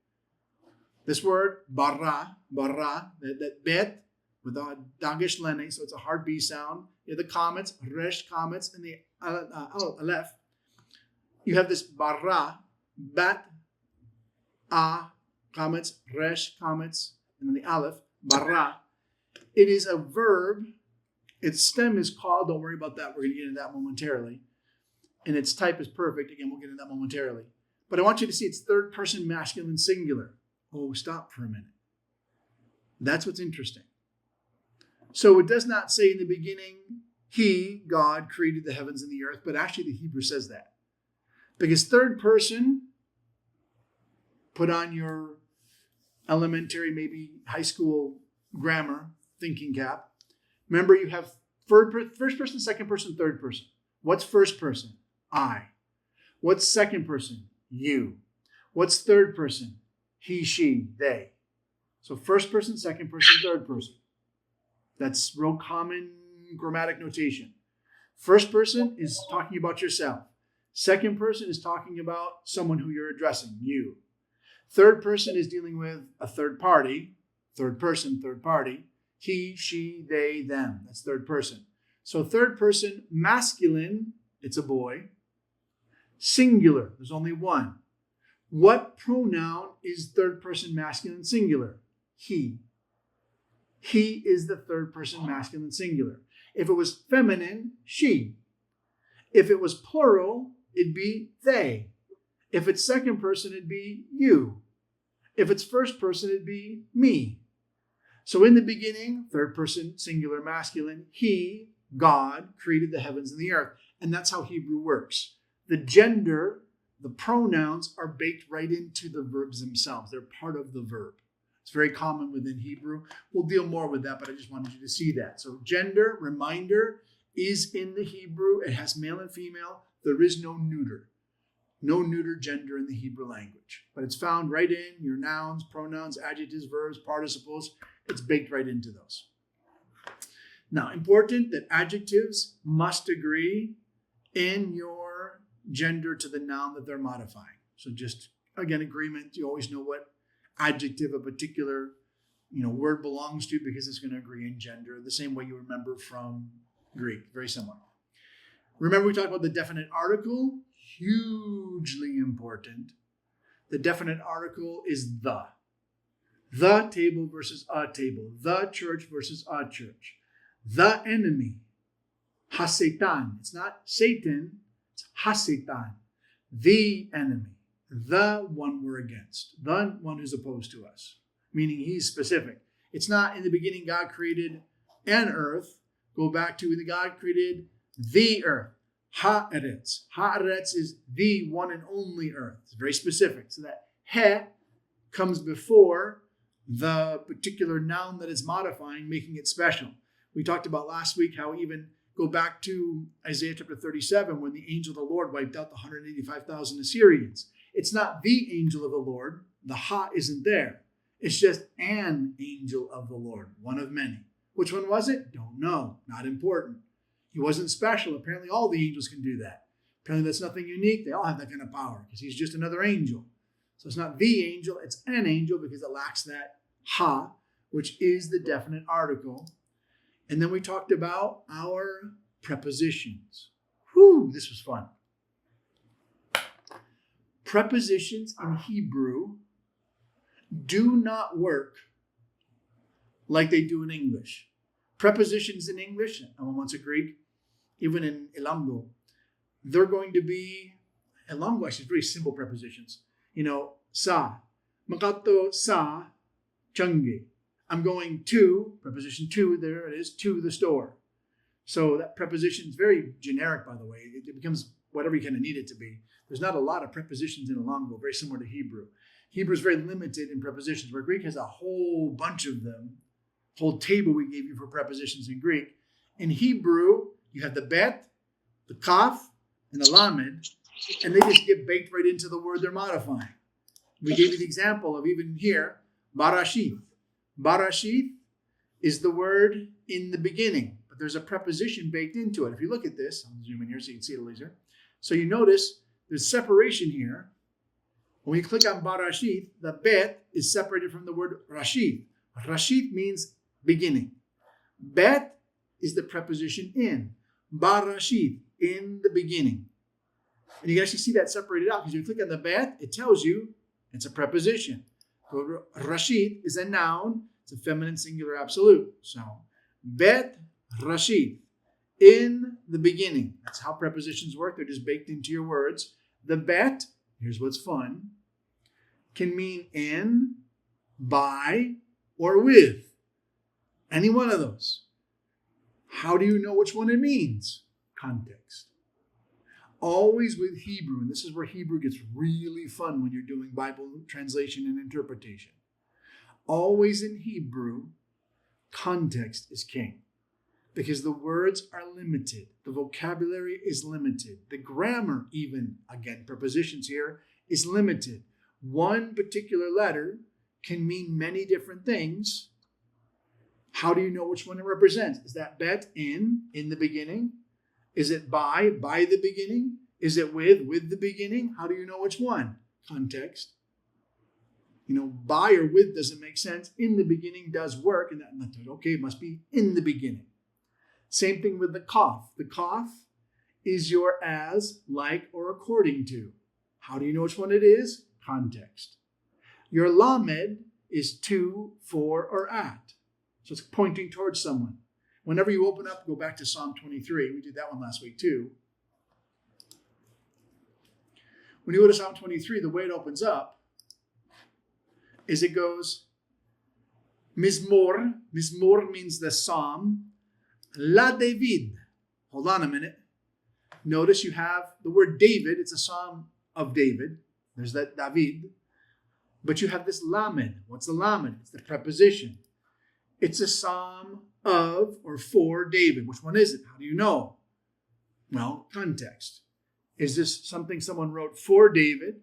This word, bara, that bet with a dagish lene, so it's a hard B sound. You have the comets, resh comets, and the aleph. You have this bara, bat, comets, resh comets, and then the aleph, bara. It is a verb. Its stem is called, don't worry about that. We're going to get into that momentarily. And its type is perfect. Again, we'll get into that momentarily. But I want you to see it's third person masculine singular. Oh, stop for a minute. That's what's interesting. So it does not say in the beginning, he, God, created the heavens and the earth, but actually the Hebrew says that. Because third person, put on your elementary, maybe high school grammar thinking cap. Remember, you have first person, second person, third person. What's first person? I. What's second person? you. What's third person? He, she, they. So first person, second person, third person. That's real common grammatic notation. First person is talking about yourself. Second person is talking about someone who you're addressing, you. Third person is dealing with a third party, third person, third party. He, she, they, them. That's third person. So third person, masculine, it's a boy. Singular, there's only one. What pronoun is third person masculine singular? He. He is the third person masculine singular. If it was feminine, she. If it was plural, it'd be they. If it's second person, it'd be you. If it's first person, it'd be me. So in the beginning, third person singular masculine, he, God, created the heavens and the earth. And that's how Hebrew works. The gender, the pronouns are baked right into the verbs themselves. They're part of the verb. It's very common within Hebrew. We'll deal more with that, but I just wanted you to see that. So gender, reminder, is in the Hebrew. It has male and female. There is no neuter. No neuter gender in the Hebrew language. But it's found right in your nouns, pronouns, adjectives, verbs, participles. It's baked right into those. Now, important that adjectives must agree in your gender to the noun that they're modifying. So just, again, agreement. You always know what adjective a particular word belongs to because it's going to agree in gender, the same way you remember from Greek. Very similar. Remember we talked about the definite article? Hugely important. The definite article is the. The table versus a table. The church versus a church. The enemy. Ha-Satan. It's not Satan. It's Ha-Satan. The enemy. The one we're against. The one who's opposed to us. Meaning he's specific. It's not in the beginning God created an earth. Go back to when God created the earth. Haaretz. Haaretz is the one and only earth. It's very specific. So that he comes before the particular noun that is modifying, making it special. We talked about last week how even go back to Isaiah chapter 37 when the angel of the Lord wiped out the 185,000 Assyrians. It's not the angel of the Lord. The ha isn't there. It's just an angel of the Lord, one of many. Which one was it? Don't know. Not important. He wasn't special. Apparently all the angels can do that. Apparently that's nothing unique. They all have that kind of power because he's just another angel. So it's not the angel, it's an angel because it lacks that ha, which is the definite article. And then we talked about our prepositions. Whew, this was fun. Prepositions in Hebrew do not work like they do in English. Prepositions in English, and once a Greek, even in Ilonggo, they're going to be, Ilonggo actually very simple prepositions. Sa, makato sa, changi. I'm going to, preposition to, there it is, to the store. So that preposition is very generic, by the way. It becomes whatever you kind of need it to be. There's not a lot of prepositions in Ilonggo, very similar to Hebrew. Hebrew is very limited in prepositions, where Greek has a whole bunch of them. Whole table we gave you for prepositions in Greek. In Hebrew, you have the bet, the kaf, and the lamed, and they just get baked right into the word they're modifying. We gave you the example of even here, barashith. Barashith is the word in the beginning, but there's a preposition baked into it. If you look at this, I'll zoom in here so you can see it easier. So you notice there's separation here. When we click on barashith, the bet is separated from the word rashith. Rashith means beginning. Bet is the preposition in. Barashith, in the beginning. And you can actually see that separated out because you click on the bet, it tells you it's a preposition. So Rashid is a noun. It's a feminine singular absolute. So bet Rashid, in the beginning. That's how prepositions work. They're just baked into your words. The bet, here's what's fun, can mean in, by, or with. Any one of those. How do you know which one it means? Context. Always with Hebrew, and this is where Hebrew gets really fun when you're doing Bible translation and interpretation. Always in Hebrew, context is king. Because the words are limited. The vocabulary is limited. The grammar even, again, prepositions here, is limited. One particular letter can mean many different things. How do you know which one it represents? Is that bet, in the beginning? Is it by the beginning? Is it with the beginning? How do you know which one? Context. By or with doesn't make sense. In the beginning does work, and that okay, it must be in the beginning. Same thing with the kaf. The kaf is your as, like, or according to. How do you know which one it is? Context. Your lamed is to, for, or at. So it's pointing towards someone. Whenever you open up, go back to Psalm 23. We did that one last week too. When you go to Psalm 23, the way it opens up is it goes, Mizmor. Mizmor means the psalm. La David. Hold on a minute. Notice you have the word David. It's a psalm of David. There's that David. But you have this lamed. What's the lamed? It's the preposition. It's a psalm of or for David. Which one is it? How do you know? Well, context. Is this something someone wrote for David?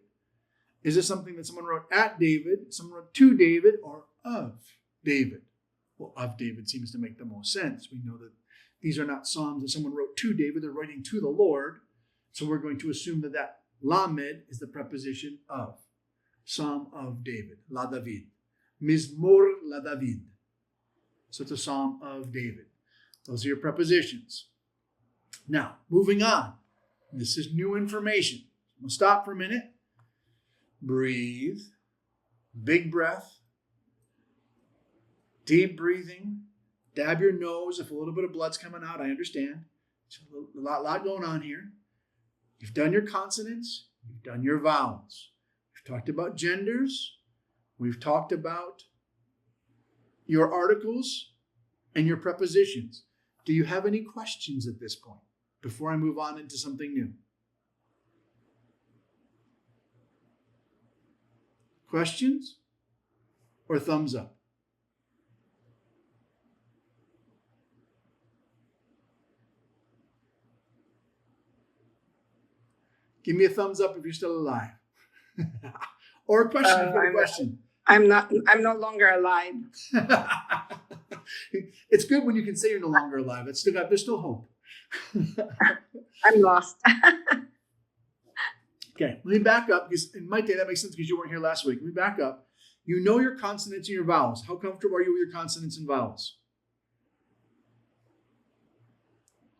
Is this something that someone wrote at David? Someone wrote to David or of David? Well, of David seems to make the most sense. We know that these are not psalms that someone wrote to David. They're writing to the Lord. So we're going to assume that lamed is the preposition of. Psalm of David. La David. Mizmor la David. So it's a psalm of David. Those are your prepositions. Now, moving on. This is new information. I'm going to stop for a minute. Breathe. Big breath. Deep breathing. Dab your nose if a little bit of blood's coming out. I understand. There's a lot going on here. You've done your consonants. You've done your vowels. We've talked about genders. We've talked about your articles and your prepositions. Do you have any questions at this point before I move on into something new? Questions or thumbs up? Give me a thumbs up if you're still alive. Or a question if you have a question. I'm no longer alive. It's good when you can say you're no longer alive. There's still hope. I'm lost. Okay, let me back up because in my day that makes sense because you weren't here last week. Let me back up. You know your consonants and your vowels. How comfortable are you with your consonants and vowels?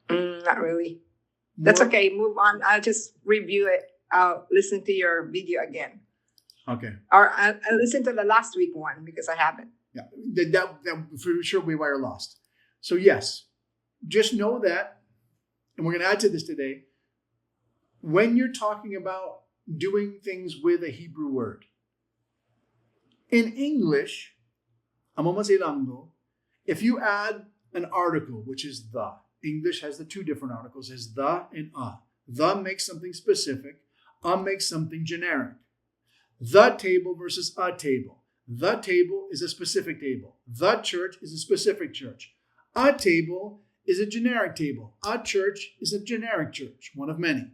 Not really. That's okay. Move on. I'll just review it. I'll listen to your video again. Okay. Or I'll listen to the last week one because I haven't. Yeah, that for sure will be why you're lost. So yes, just know that, and we're going to add to this today, when you're talking about doing things with a Hebrew word, in English, if you add an article, which is the, English has the two different articles, is the and a. The makes something specific, a makes something generic. The table versus a table. The table is a specific table. The church is a specific church. A table is a generic table. A church is a generic church, one of many.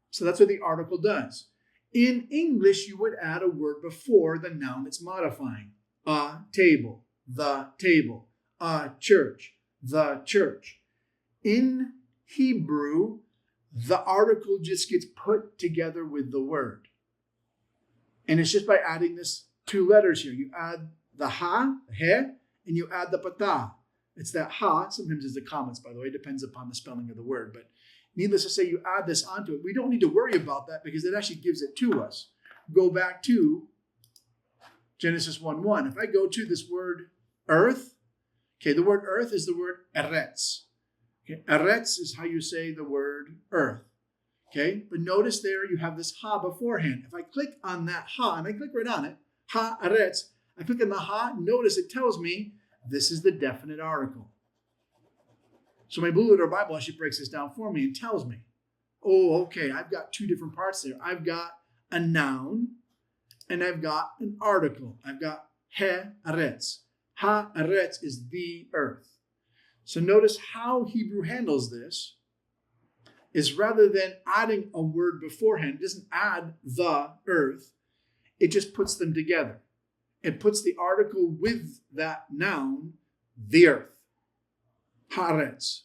So that's what the article does. In English, you would add a word before the noun it's modifying. A table, the table. A church, the church. In Hebrew, the article just gets put together with the word. And it's just by adding this two letters here. You add the ha, he, and you add the patah. It's that ha. Sometimes it's the comments, by the way. It depends upon the spelling of the word. But needless to say, you add this onto it. We don't need to worry about that because it actually gives it to us. Go back to Genesis 1:1. If I go to this word earth, okay, the word earth is the word eretz. Okay, eretz is how you say the word earth. Okay, but notice there you have this ha beforehand. If I click on that ha, and I click right on it, ha eretz, I click on the ha, notice it tells me this is the definite article. So my Blue Letter Bible actually breaks this down for me and tells me, oh, okay, I've got two different parts there. I've got a noun and I've got an article. I've got he eretz. Ha eretz is the earth. So notice how Hebrew handles this is rather than adding a word beforehand, it doesn't add the earth, it just puts them together. It puts the article with that noun, the earth. Haaretz.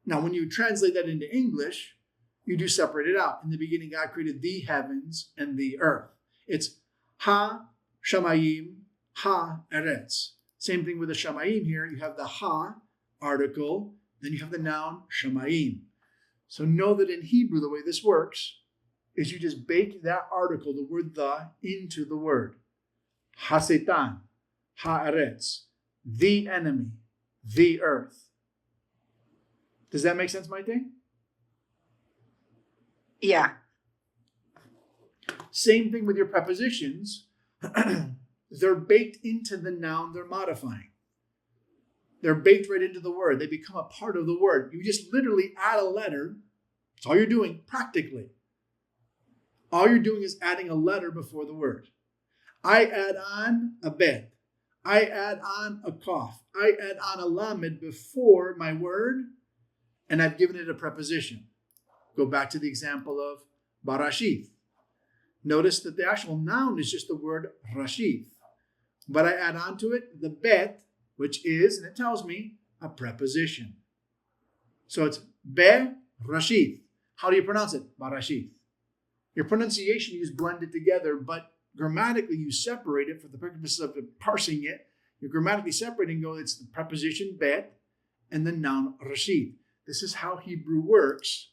Now, when you translate that into English, you do separate it out. In the beginning, God created the heavens and the earth. It's ha-shamayim, ha-eretz. Same thing with the shamayim here. You have the ha article, then you have the noun shamayim. So know that in Hebrew, the way this works is you just bake that article, the word the, into the word. Ha-setan, ha-eretz, the enemy, the earth. Does that make sense, Maite? Yeah. Same thing with your prepositions. They're baked into the noun they're modifying. They're baked right into the word. They become a part of the word. You just literally add a letter. That's all you're doing practically. All you're doing is adding a letter before the word. I add on a bet. I add on a cough. I add on a lamed before my word, and I've given it a preposition. Go back to the example of barashith. Notice that the actual noun is just the word rashith. But I add on to it the bet, which is, and it tells me, a preposition. So it's be rashith. How do you pronounce it? Barashith. Your pronunciation, you just blend it together, but grammatically you separate it for the purpose of parsing it. You're grammatically separating and go, it's the preposition bet and the noun rashith. This is how Hebrew works.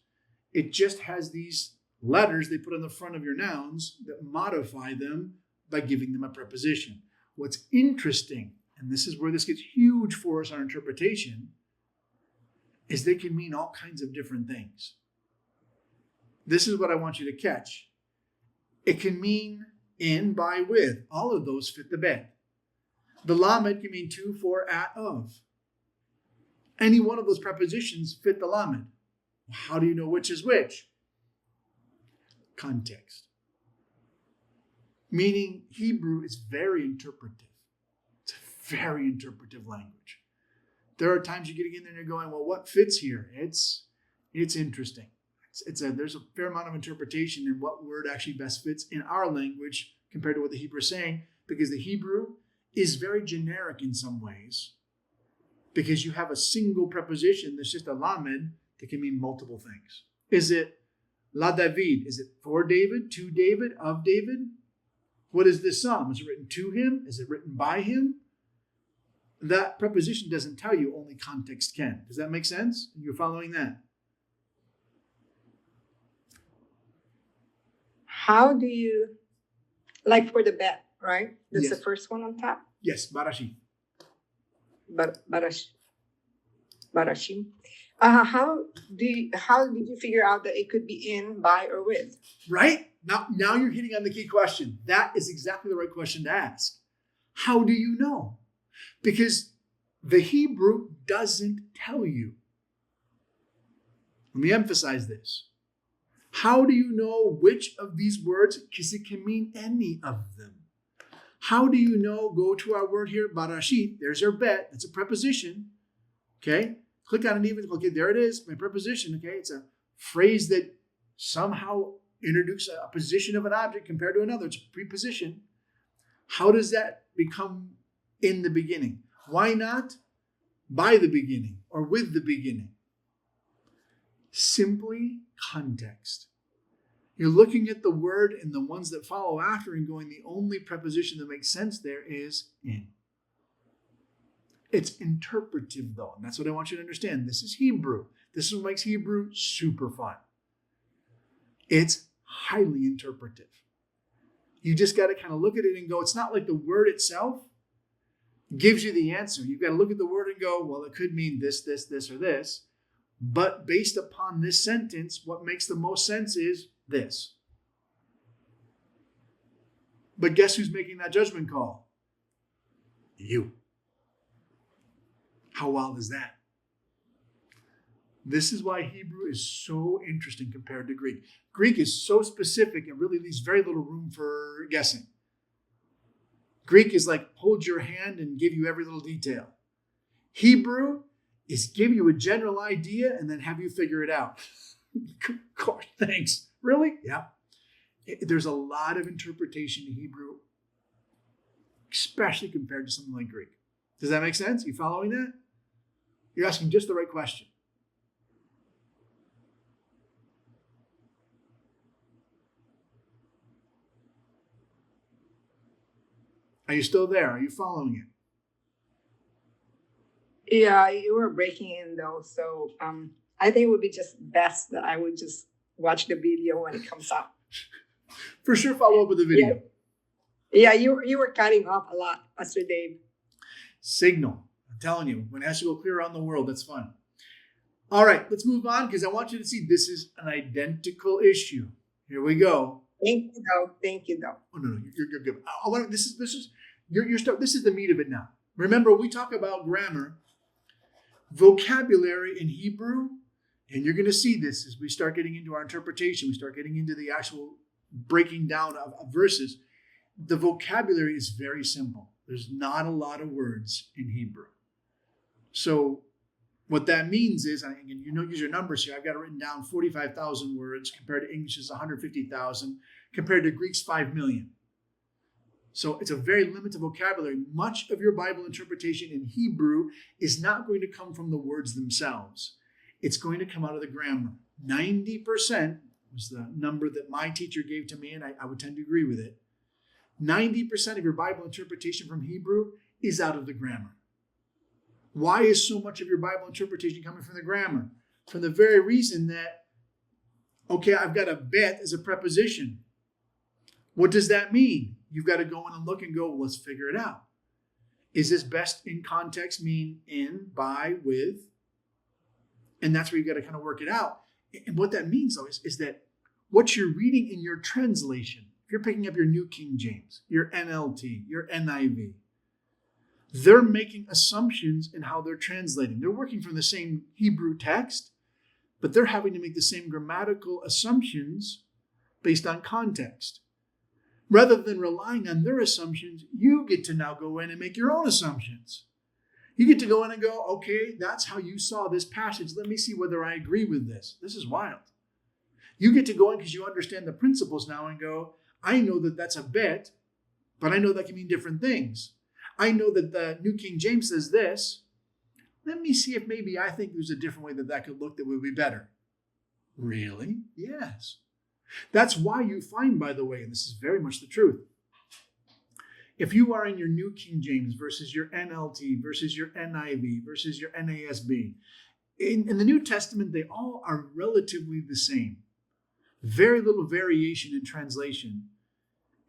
It just has these letters they put on the front of your nouns that modify them by giving them a preposition. What's interesting, and this is where this gets huge for us on interpretation, is they can mean all kinds of different things. This is what I want you to catch. It can mean in, by, with. All of those fit the bet. The lamed can mean to, for, at, of. Any one of those prepositions fit the lamed. How do you know which is which? Context. Meaning Hebrew is very interpretive. It's a very interpretive language. There are times you're getting in there and you're going, well, what fits here? It's interesting. There's a fair amount of interpretation in what word actually best fits in our language compared to what the Hebrew is saying, because the Hebrew is very generic in some ways, because you have a single preposition that's just a lamed that can mean multiple things. Is it la David? Is it for David, to David, of David? What is this psalm? Is it written to him? Is it written by him? That preposition doesn't tell you, only context can. Does that make sense? You're following that? How do you, like for the bet, right? That's Yes. the first one on top. Yes, Barashim. Barashim. How did you figure out that it could be in, by, or with? Right? Now you're hitting on the key question. That is exactly the right question to ask. How do you know? Because the Hebrew doesn't tell you. Let me emphasize this. How do you know which of these words? Because it can mean any of them. How do you know? Go to our word here, barashit. There's our bet. That's a preposition. Okay? Click on it even. Okay, there it is, my preposition. Okay, it's a phrase that somehow introduces a position of an object compared to another. It's a preposition. How does that become in the beginning? Why not by the beginning or with the beginning? Simply context. You're looking at the word and the ones that follow after and going, the only preposition that makes sense there is in. It's interpretive though, and that's what I want you to understand. This is Hebrew. This is what makes Hebrew super fun. It's highly interpretive. You just got to kind of look at it and go, it's not like the word itself gives you the answer. You've got to look at the word and go, well, it could mean this, this, this, or this. But based upon this sentence, what makes the most sense is this. But guess who's making that judgment call? You. How wild is that? This is why Hebrew is so interesting compared to Greek. Greek is so specific and really leaves very little room for guessing. Greek is like hold your hand and give you every little detail. Hebrew is give you a general idea and then have you figure it out. Gosh, thanks. Really? Yeah. There's a lot of interpretation in Hebrew, especially compared to something like Greek. Does that make sense? You following that? You're asking just the right question. Are you still there? Are you following it? Yeah, you were breaking in though, so I think it would be just best that I would just watch the video when it comes out. For sure, follow up with the video. Yeah, you were cutting off a lot, Pastor Dave. Signal. I'm telling you, when it has to go clear around the world, that's fun. All right, let's move on because I want you to see this is an identical issue. Here we go. Thank you though. Thank you though. Oh no, you're good. I want this is your stuff. This is the meat of it now. Remember, we talk about grammar, vocabulary in Hebrew, and you're going to see this as we start getting into our interpretation. We start getting into the actual breaking down of verses. The vocabulary is very simple. There's not a lot of words in Hebrew. So what that means is, and again, you know, use your numbers here. I've got it written down 45,000 words compared to English's 150,000, compared to Greek's 5 million. So it's a very limited vocabulary. Much of your Bible interpretation in Hebrew is not going to come from the words themselves. It's going to come out of the grammar. 90% was the number that my teacher gave to me, and I would tend to agree with it. 90% of your Bible interpretation from Hebrew is out of the grammar. Why is so much of your Bible interpretation coming from the grammar? For the very reason that, okay, I've got a bet as a preposition. What does that mean? You've got to go in and look and go, well, let's figure it out. Is this best in context mean in, by, with? And that's where you've got to kind of work it out. And what that means, though, is that what you're reading in your translation, if you're picking up your New King James, your NLT, your NIV, they're making assumptions in how they're translating. They're working from the same Hebrew text, but they're having to make the same grammatical assumptions based on context. Rather than relying on their assumptions, you get to now go in and make your own assumptions. You get to go in and go, okay, that's how you saw this passage. Let me see whether I agree with this. This is wild. You get to go in because you understand the principles now and go, I know that that's a bet, but I know that can mean different things. I know that the New King James says this. Let me see if maybe I think there's a different way that could look that would be better. Really? Yes. That's why you find, by the way, and this is very much the truth, if you are in your New King James versus your NLT versus your NIV versus your NASB, in the New Testament, they all are relatively the same. Very little variation in translation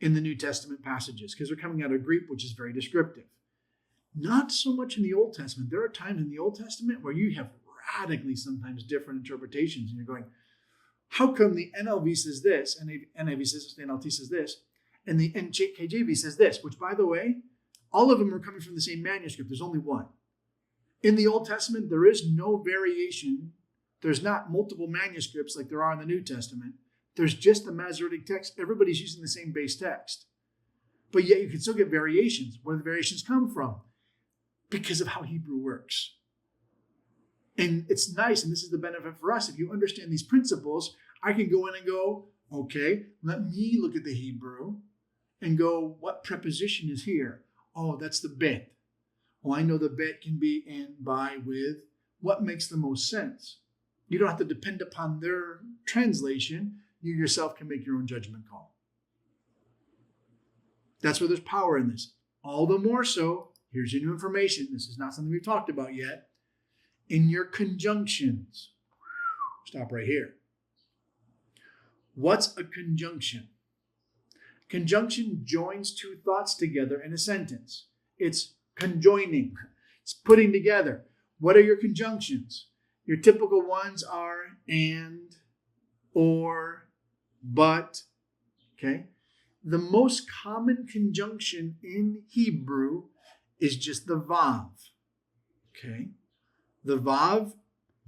in the New Testament passages because they're coming out of Greek, which is very descriptive. Not so much in the Old Testament. There are times in the Old Testament where you have radically sometimes different interpretations, and you're going, how come the NLV says this, and NIV says this, the NLT says this, and the KJV says this, which, by the way, all of them are coming from the same manuscript. There's only one. In the Old Testament, there is no variation. There's not multiple manuscripts like there are in the New Testament. There's just the Masoretic text. Everybody's using the same base text. But yet you can still get variations. Where do the variations come from? Because of how Hebrew works. And it's nice, and this is the benefit for us. If you understand these principles, I can go in and go, okay, let me look at the Hebrew and go, what preposition is here? Oh, that's the bet. Oh, I know the bet can be in, by, with. What makes the most sense? You don't have to depend upon their translation. You yourself can make your own judgment call. That's where there's power in this. All the more so, here's your new information. This is not something we've talked about yet. In your conjunctions. Stop right here. What's a conjunction? Conjunction joins two thoughts together in a sentence. It's conjoining. It's putting together. What are your conjunctions? Your typical ones are and, or, but. Okay. The most common conjunction in Hebrew is just the vav. Okay. The vav,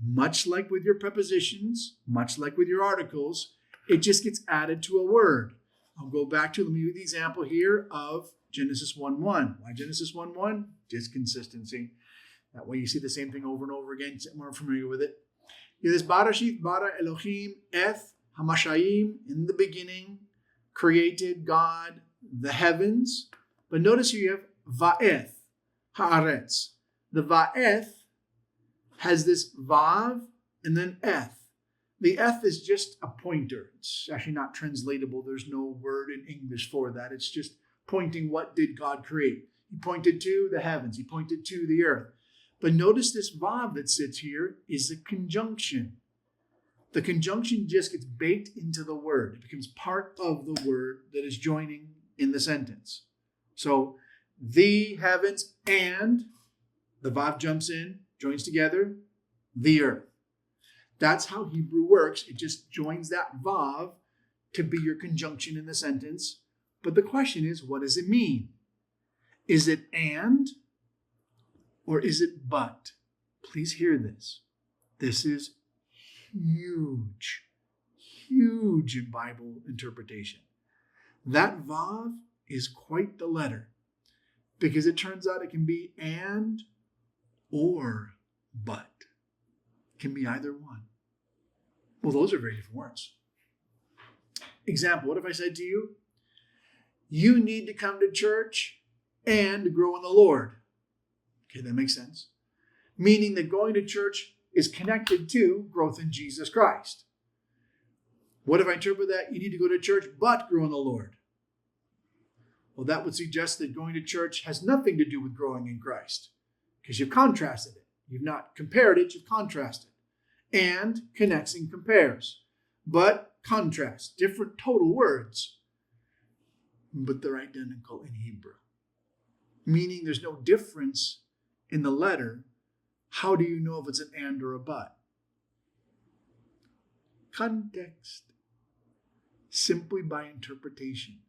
much like with your prepositions, much like with your articles, it just gets added to a word. I'll go back to, let me give you the example here of Genesis 1:1. Why Genesis 1:1? Just consistency. That way you see the same thing over and over again, get more familiar with it. You have this Barashit, bara Elohim, eth, hamashayim, in the beginning, created God the heavens. But notice here you have va'eth, haaretz. The va'eth has this vav and then eth. The eth is just a pointer. It's actually not translatable. There's no word in English for that. It's just pointing what did God create. He pointed to the heavens. He pointed to the earth. But notice this vav that sits here is a conjunction. The conjunction just gets baked into the word. It becomes part of the word that is joining in the sentence. So the heavens and the vav jumps in, joins together, the earth. That's how Hebrew works. It just joins that vav to be your conjunction in the sentence. But the question is, what does it mean? Is it and or is it but? Please hear this. This is huge, huge in Bible interpretation. That vav is quite the letter because it turns out it can be and or but. It can be either one. Well, those are very different words. Example, what if I said to you, you need to come to church and grow in the Lord? Okay, that makes sense. Meaning that going to church is connected to growth in Jesus Christ. What if I interpret that? You need to go to church but grow in the Lord. Well, that would suggest that going to church has nothing to do with growing in Christ because you've contrasted it. You've not compared it, you've contrasted. And connects and compares. But contrast, different total words, but they're identical in Hebrew. Meaning there's no difference in the letter. How do you know if it's an and or a but? Context. Simply by interpretation.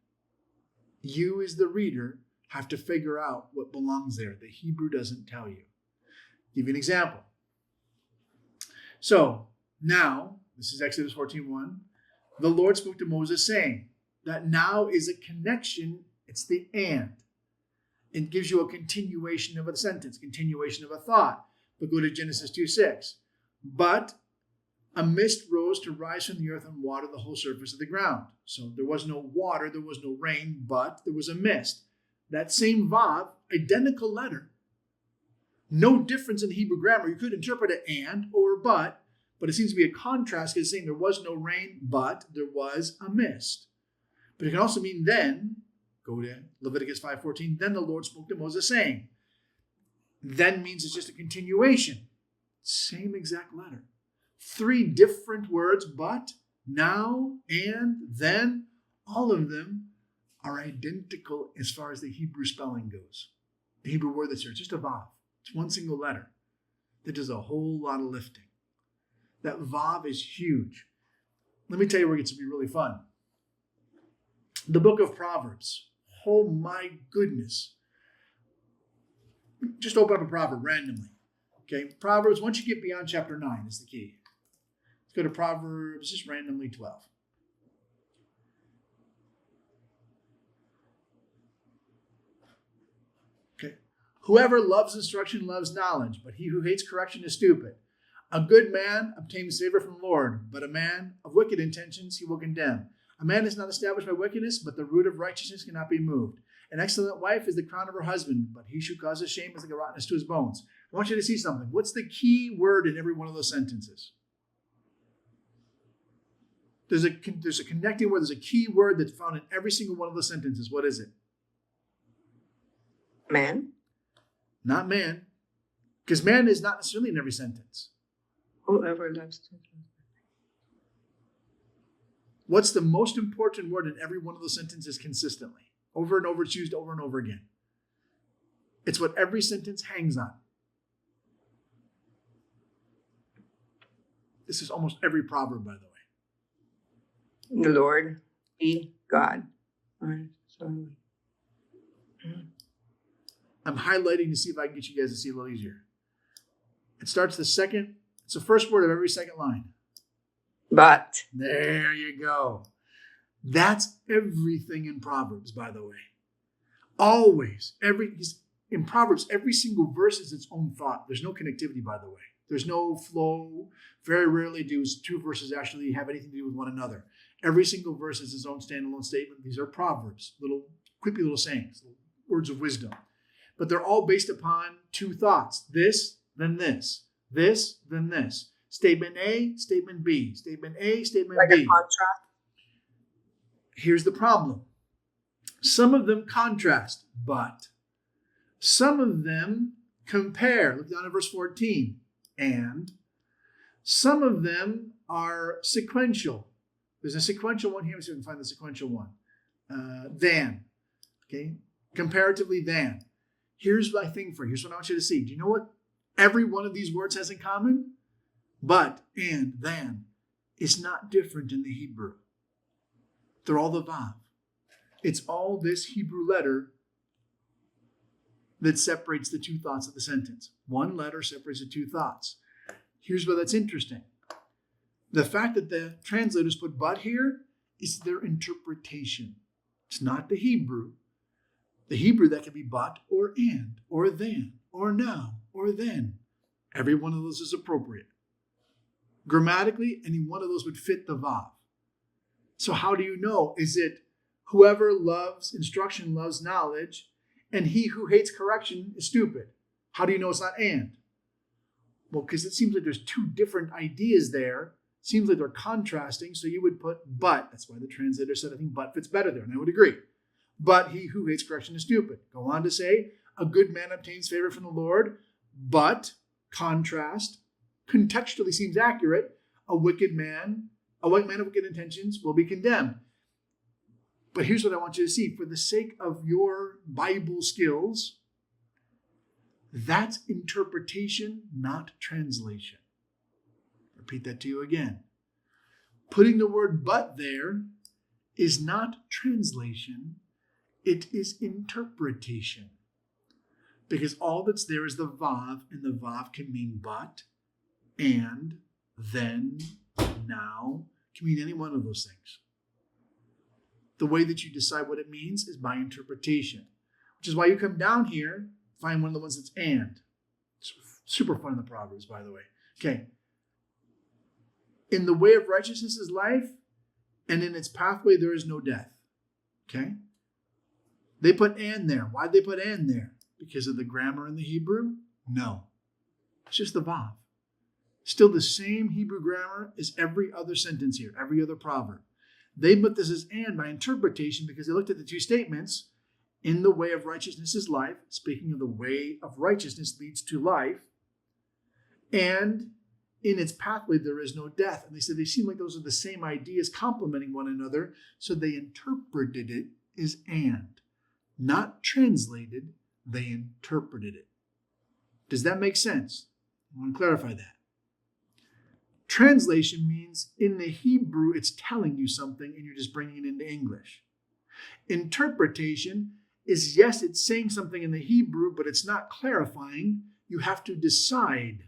You as the reader have to figure out what belongs there. The Hebrew doesn't tell you. I'll give you an example. So now, this is Exodus 14:1. The Lord spoke to Moses saying, that now is a connection. It's the and. It gives you a continuation of a sentence, continuation of a thought. But go to Genesis 2:6. But a mist rose to rise from the earth and water the whole surface of the ground. So there was no water, there was no rain, but there was a mist. That same vav, identical letter. No difference in the Hebrew grammar. You could interpret it and or but it seems to be a contrast because it's saying there was no rain, but there was a mist. But it can also mean then, go to Leviticus 5:14, then the Lord spoke to Moses saying. Then means it's just a continuation. Same exact letter. 3 different words, but, now, and, then, all of them are identical as far as the Hebrew spelling goes. The Hebrew word that's here, it's just a vav. It's one single letter that does a whole lot of lifting. That vav is huge. Let me tell you where it gets to be really fun. The book of Proverbs. Oh my goodness. Just open up a proverb randomly. Okay, Proverbs, once you get beyond chapter 9 is the key. Let's go to Proverbs, just randomly 12. Okay. Whoever loves instruction loves knowledge, but he who hates correction is stupid. A good man obtains favor from the Lord, but a man of wicked intentions he will condemn. A man is not established by wickedness, but the root of righteousness cannot be moved. An excellent wife is the crown of her husband, but he who causes shame is like a rottenness to his bones. I want you to see something. What's the key word in every one of those sentences? There's a connecting word. There's a key word that's found in every single one of those sentences. What is it? Man. Not man. Because man is not necessarily in every sentence. Whoever loves children. What's the most important word in every one of those sentences consistently? Over and over, it's used over and over again. It's what every sentence hangs on. This is almost every proverb, by the way. The Lord be God. I'm highlighting to see if I can get you guys to see a little easier. It starts it's the first word of every second line. But. There you go. That's everything in Proverbs, by the way. Always. In Proverbs, every single verse is its own thought. There's no connectivity, by the way. There's no flow. Very rarely do two verses actually have anything to do with one another. Every single verse is its own standalone statement. These are proverbs, little quippy little sayings, little words of wisdom. But they're all based upon two thoughts. This, then this. This, then this. Statement A, statement B. Statement A, statement Like B. a contrast. Here's the problem. Some of them contrast, but some of them compare. Look down at verse 14. And some of them are sequential. There's a sequential one here. Let's see if we can find the sequential one. Than. Okay? Comparatively than. Here's my thing for you. Here's what I want you to see. Do you know what every one of these words has in common? But, and, than. It's not different in the Hebrew. They're all the vav. It's all this Hebrew letter that separates the two thoughts of the sentence. One letter separates the two thoughts. Here's where that's interesting. The fact that the translators put but here is their interpretation. It's not the Hebrew. The Hebrew, that can be but or and or then or now or then. Every one of those is appropriate. Grammatically, any one of those would fit the vav. So how do you know? Is it whoever loves instruction loves knowledge, and he who hates correction is stupid? How do you know it's not and? Well, because it seems like there's two different ideas there. It seems like they're contrasting, so you would put but. That's why the translator said, I think but fits better there, and I would agree. But he who hates correction is stupid. Go on to say, a good man obtains favor from the Lord, but, contrast, contextually seems accurate, a white man of wicked intentions will be condemned. But here's what I want you to see. For the sake of your Bible skills, that's interpretation, not translation. Repeat that to you again. Putting the word but there is not translation, it is interpretation. Because all that's there is the vav, and the vav can mean but, and, then, now, can mean any one of those things. The way that you decide what it means is by interpretation, which is why you come down here, find one of the ones that's and. It's super fun in the Proverbs, by the way. Okay. In the way of righteousness is life, and in its pathway there is no death. Okay? They put and there. Why'd they put and there? Because of the grammar in the Hebrew? No. It's just the vav. Still the same Hebrew grammar as every other sentence here, every other proverb. They put this as and by interpretation because they looked at the two statements. In the way of righteousness is life. Speaking of the way of righteousness leads to life. And in its pathway there is no death. And they said they seem like those are the same ideas complementing one another. So they interpreted it as and. Not translated, they interpreted it. Does that make sense? I want to clarify that. Translation means in the Hebrew, it's telling you something and you're just bringing it into English. Interpretation is, yes, it's saying something in the Hebrew, but it's not clarifying. You have to decide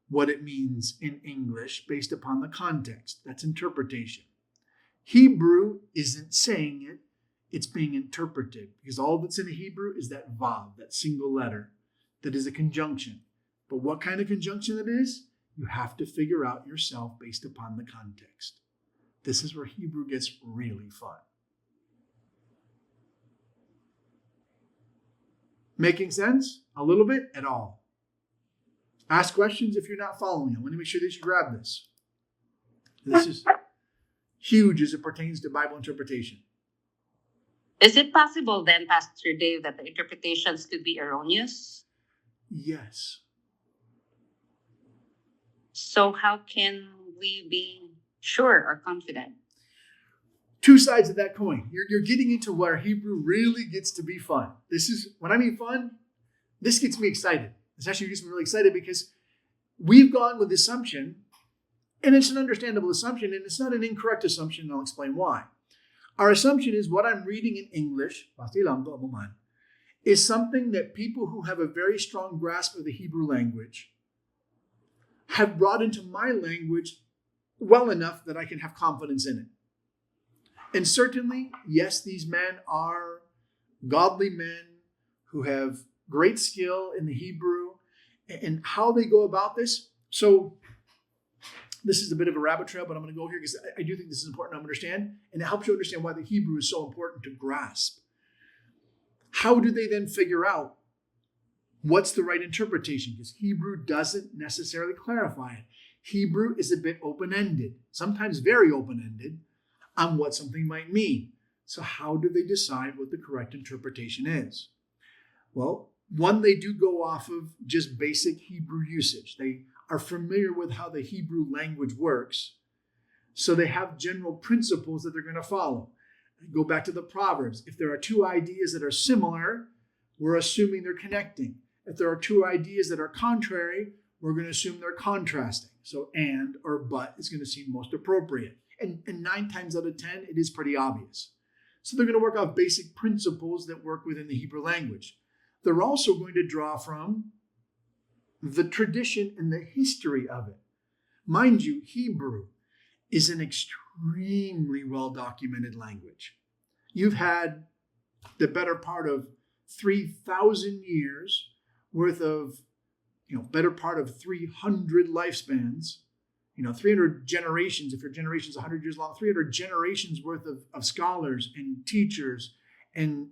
what it means in English based upon the context. That's interpretation. Hebrew isn't saying it, it's being interpreted because all that's in the Hebrew is that vav, that single letter that is a conjunction. But what kind of conjunction it is? You have to figure out yourself based upon the context. This is where Hebrew gets really fun. Making sense? A little bit? At all. Ask questions if you're not following. I want to make sure that you grab this. This is huge as it pertains to Bible interpretation. Is it possible then, Pastor Dave, that the interpretations could be erroneous? Yes. So how can we be sure or confident? Two sides of that coin. You're getting into where Hebrew really gets to be fun. This is, when I mean fun, this gets me excited. This actually gets me really excited because we've gone with the assumption, and it's an understandable assumption, and it's not an incorrect assumption, and I'll explain why. Our assumption is what I'm reading in English, is something that people who have a very strong grasp of the Hebrew language have brought into my language well enough that I can have confidence in it. And certainly, yes, these men are godly men who have great skill in the Hebrew. And how they go about this, So this is a bit of a rabbit trail, but I'm going to go here because I do think this is important to understand, and it helps you understand why the Hebrew is so important to grasp. How do they then figure out what's the right interpretation? Because Hebrew doesn't necessarily clarify it. Hebrew is a bit open-ended, sometimes very open-ended, on what something might mean. So how do they decide what the correct interpretation is? Well, one, they do go off of just basic Hebrew usage. They are familiar with how the Hebrew language works. So they have general principles that they're going to follow. Go back to the Proverbs. If there are two ideas that are similar, we're assuming they're connecting. If there are two ideas that are contrary, we're going to assume they're contrasting. So and or but is going to seem most appropriate. And 9 times out of 10, it is pretty obvious. So they're going to work off basic principles that work within the Hebrew language. They're also going to draw from the tradition and the history of it. Mind you, Hebrew is an extremely well-documented language. You've had the better part of 3,000 years worth of, better part of 300 lifespans, 300 generations, if your generation's 100 years long, 300 generations worth of scholars and teachers and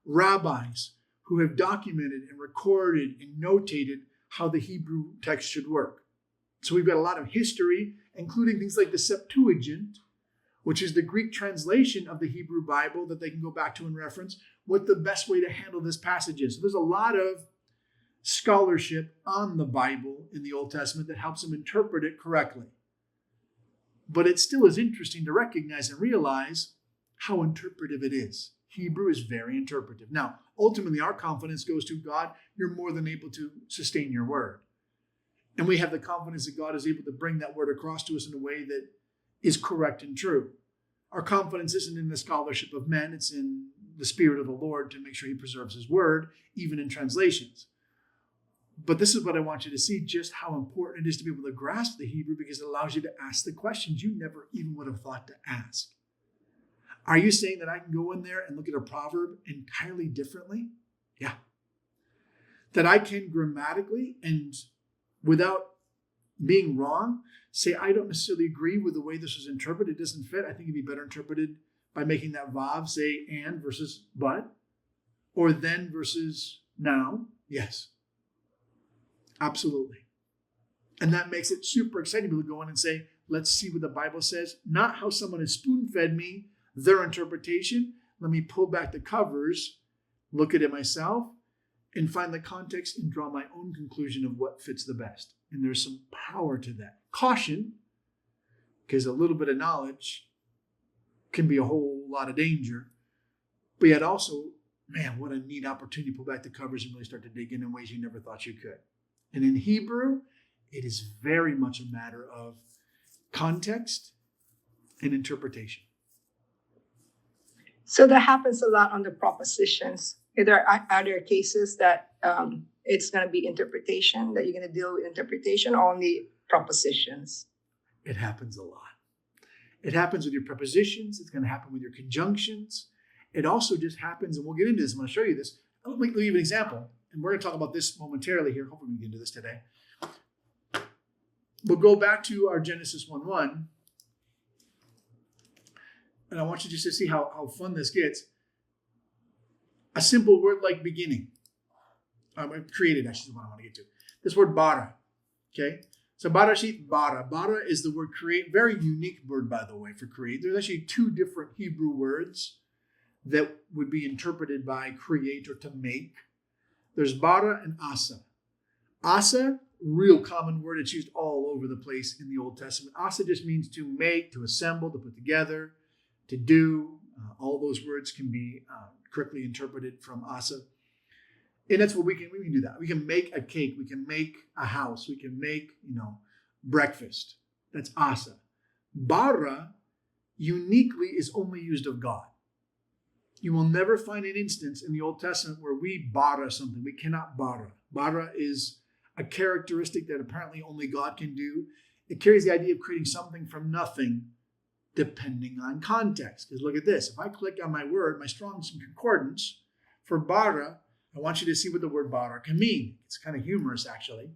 rabbis who have documented and recorded and notated how the Hebrew text should work. So we've got a lot of history, including things like the Septuagint, which is the Greek translation of the Hebrew Bible that they can go back to and reference what the best way to handle this passage is. So there's a lot of scholarship on the Bible in the Old Testament that helps them interpret it correctly. But it still is interesting to recognize and realize how interpretive it is. Hebrew is very interpretive. Now, ultimately, our confidence goes to God. You're more than able to sustain your word. And we have the confidence that God is able to bring that word across to us in a way that is correct and true. Our confidence isn't in the scholarship of men. It's in the Spirit of the Lord to make sure he preserves his word, even in translations. But this is what I want you to see, just how important it is to be able to grasp the Hebrew, because it allows you to ask the questions you never even would have thought to ask. Are you saying that I can go in there and look at a proverb entirely differently? Yeah. That I can grammatically and without being wrong, say I don't necessarily agree with the way this was interpreted. It doesn't fit. I think it'd be better interpreted by making that vav say and versus but, or then versus now. Yes. Absolutely. And that makes it super exciting to go in and say, let's see what the Bible says, not how someone has spoon-fed me their interpretation. Let me pull back the covers, look at it myself, and find the context and draw my own conclusion of what fits the best. And there's some power to that. Caution, because a little bit of knowledge can be a whole lot of danger. But yet also, man, what a neat opportunity to pull back the covers and really start to dig in ways you never thought you could. And in Hebrew, it is very much a matter of context and interpretation. So that happens a lot on the propositions. Are there other cases that it's going to be interpretation, that you're going to deal with interpretation, or only propositions? It happens a lot. It happens with your prepositions. It's going to happen with your conjunctions. It also just happens, and we'll get into this. I'm going to show you this. Let me give you an example. And we're going to talk about this momentarily here. Hopefully we can get into this today. We'll go back to our Genesis 1:1. And I want you just to see how fun this gets. A simple word like beginning. Created, actually, is what I want to get to. This word bara. Okay? So barashit, bara. Bara is the word create. Very unique word, by the way, for create. There's actually 2 different Hebrew words that would be interpreted by create or to make. There's bara and asa. Asa, real common word. It's used all over the place in the Old Testament. Asa just means to make, to assemble, to put together, to do. All those words can be correctly interpreted from asa. And that's what we can do that. We can make a cake. We can make a house. We can make, breakfast. That's asa. Bara uniquely is only used of God. You will never find an instance in the Old Testament where we bara something. We cannot bara. Bara is a characteristic that apparently only God can do. It carries the idea of creating something from nothing, depending on context. Because look at this. If I click on my word, my Strong's Concordance, for bara, I want you to see what the word bara can mean. It's kind of humorous, actually.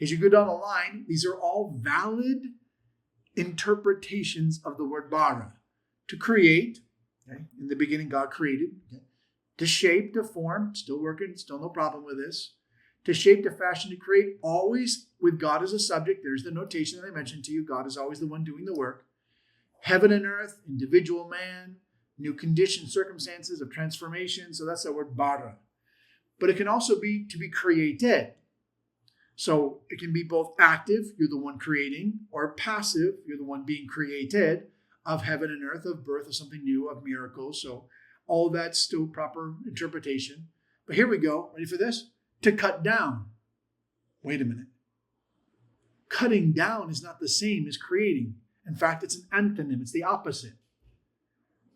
As you go down the line, these are all valid interpretations of the word bara. To create, okay? In the beginning, God created. Okay? To shape, to form, still working, still no problem with this. To shape, to fashion, to create, always with God as a subject. There's the notation that I mentioned to you. God is always the one doing the work. Heaven and earth, individual man, new conditions, circumstances of transformation. So that's the word bara. But it can also be to be created. So it can be both active, you're the one creating, or passive, you're the one being created, of heaven and earth, of birth, of something new, of miracles. So all that's still proper interpretation. But here we go. Ready for this? To cut down. Wait a minute. Cutting down is not the same as creating. In fact, it's an antonym. It's the opposite.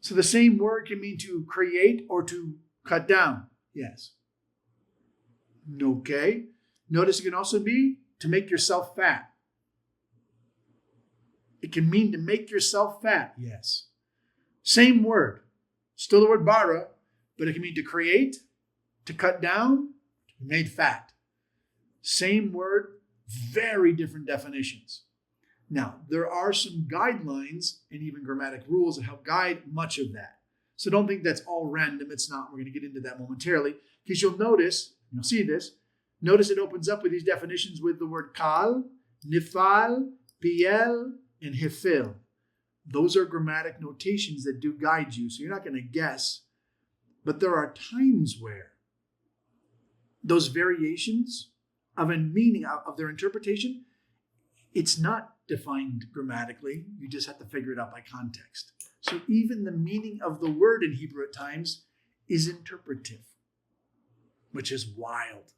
So the same word can mean to create or to cut down. Yes. Okay. Notice it can also be to make yourself fat. It can mean to make yourself fat. Yes. Same word. Still the word bara, but it can mean to create, to cut down, to be made fat. Same word, very different definitions. Now, there are some guidelines and even grammatic rules that help guide much of that. So don't think that's all random. It's not. We're going to get into that momentarily. Because you'll notice, you'll see this, notice it opens up with these definitions with the word kal, nifal, piel, and hefil. Those are grammatic notations that do guide you. So you're not going to guess. But there are times where those variations of a meaning, of their interpretation, it's not defined grammatically. You just have to figure it out by context. So even the meaning of the word in Hebrew at times is interpretive, which is wild.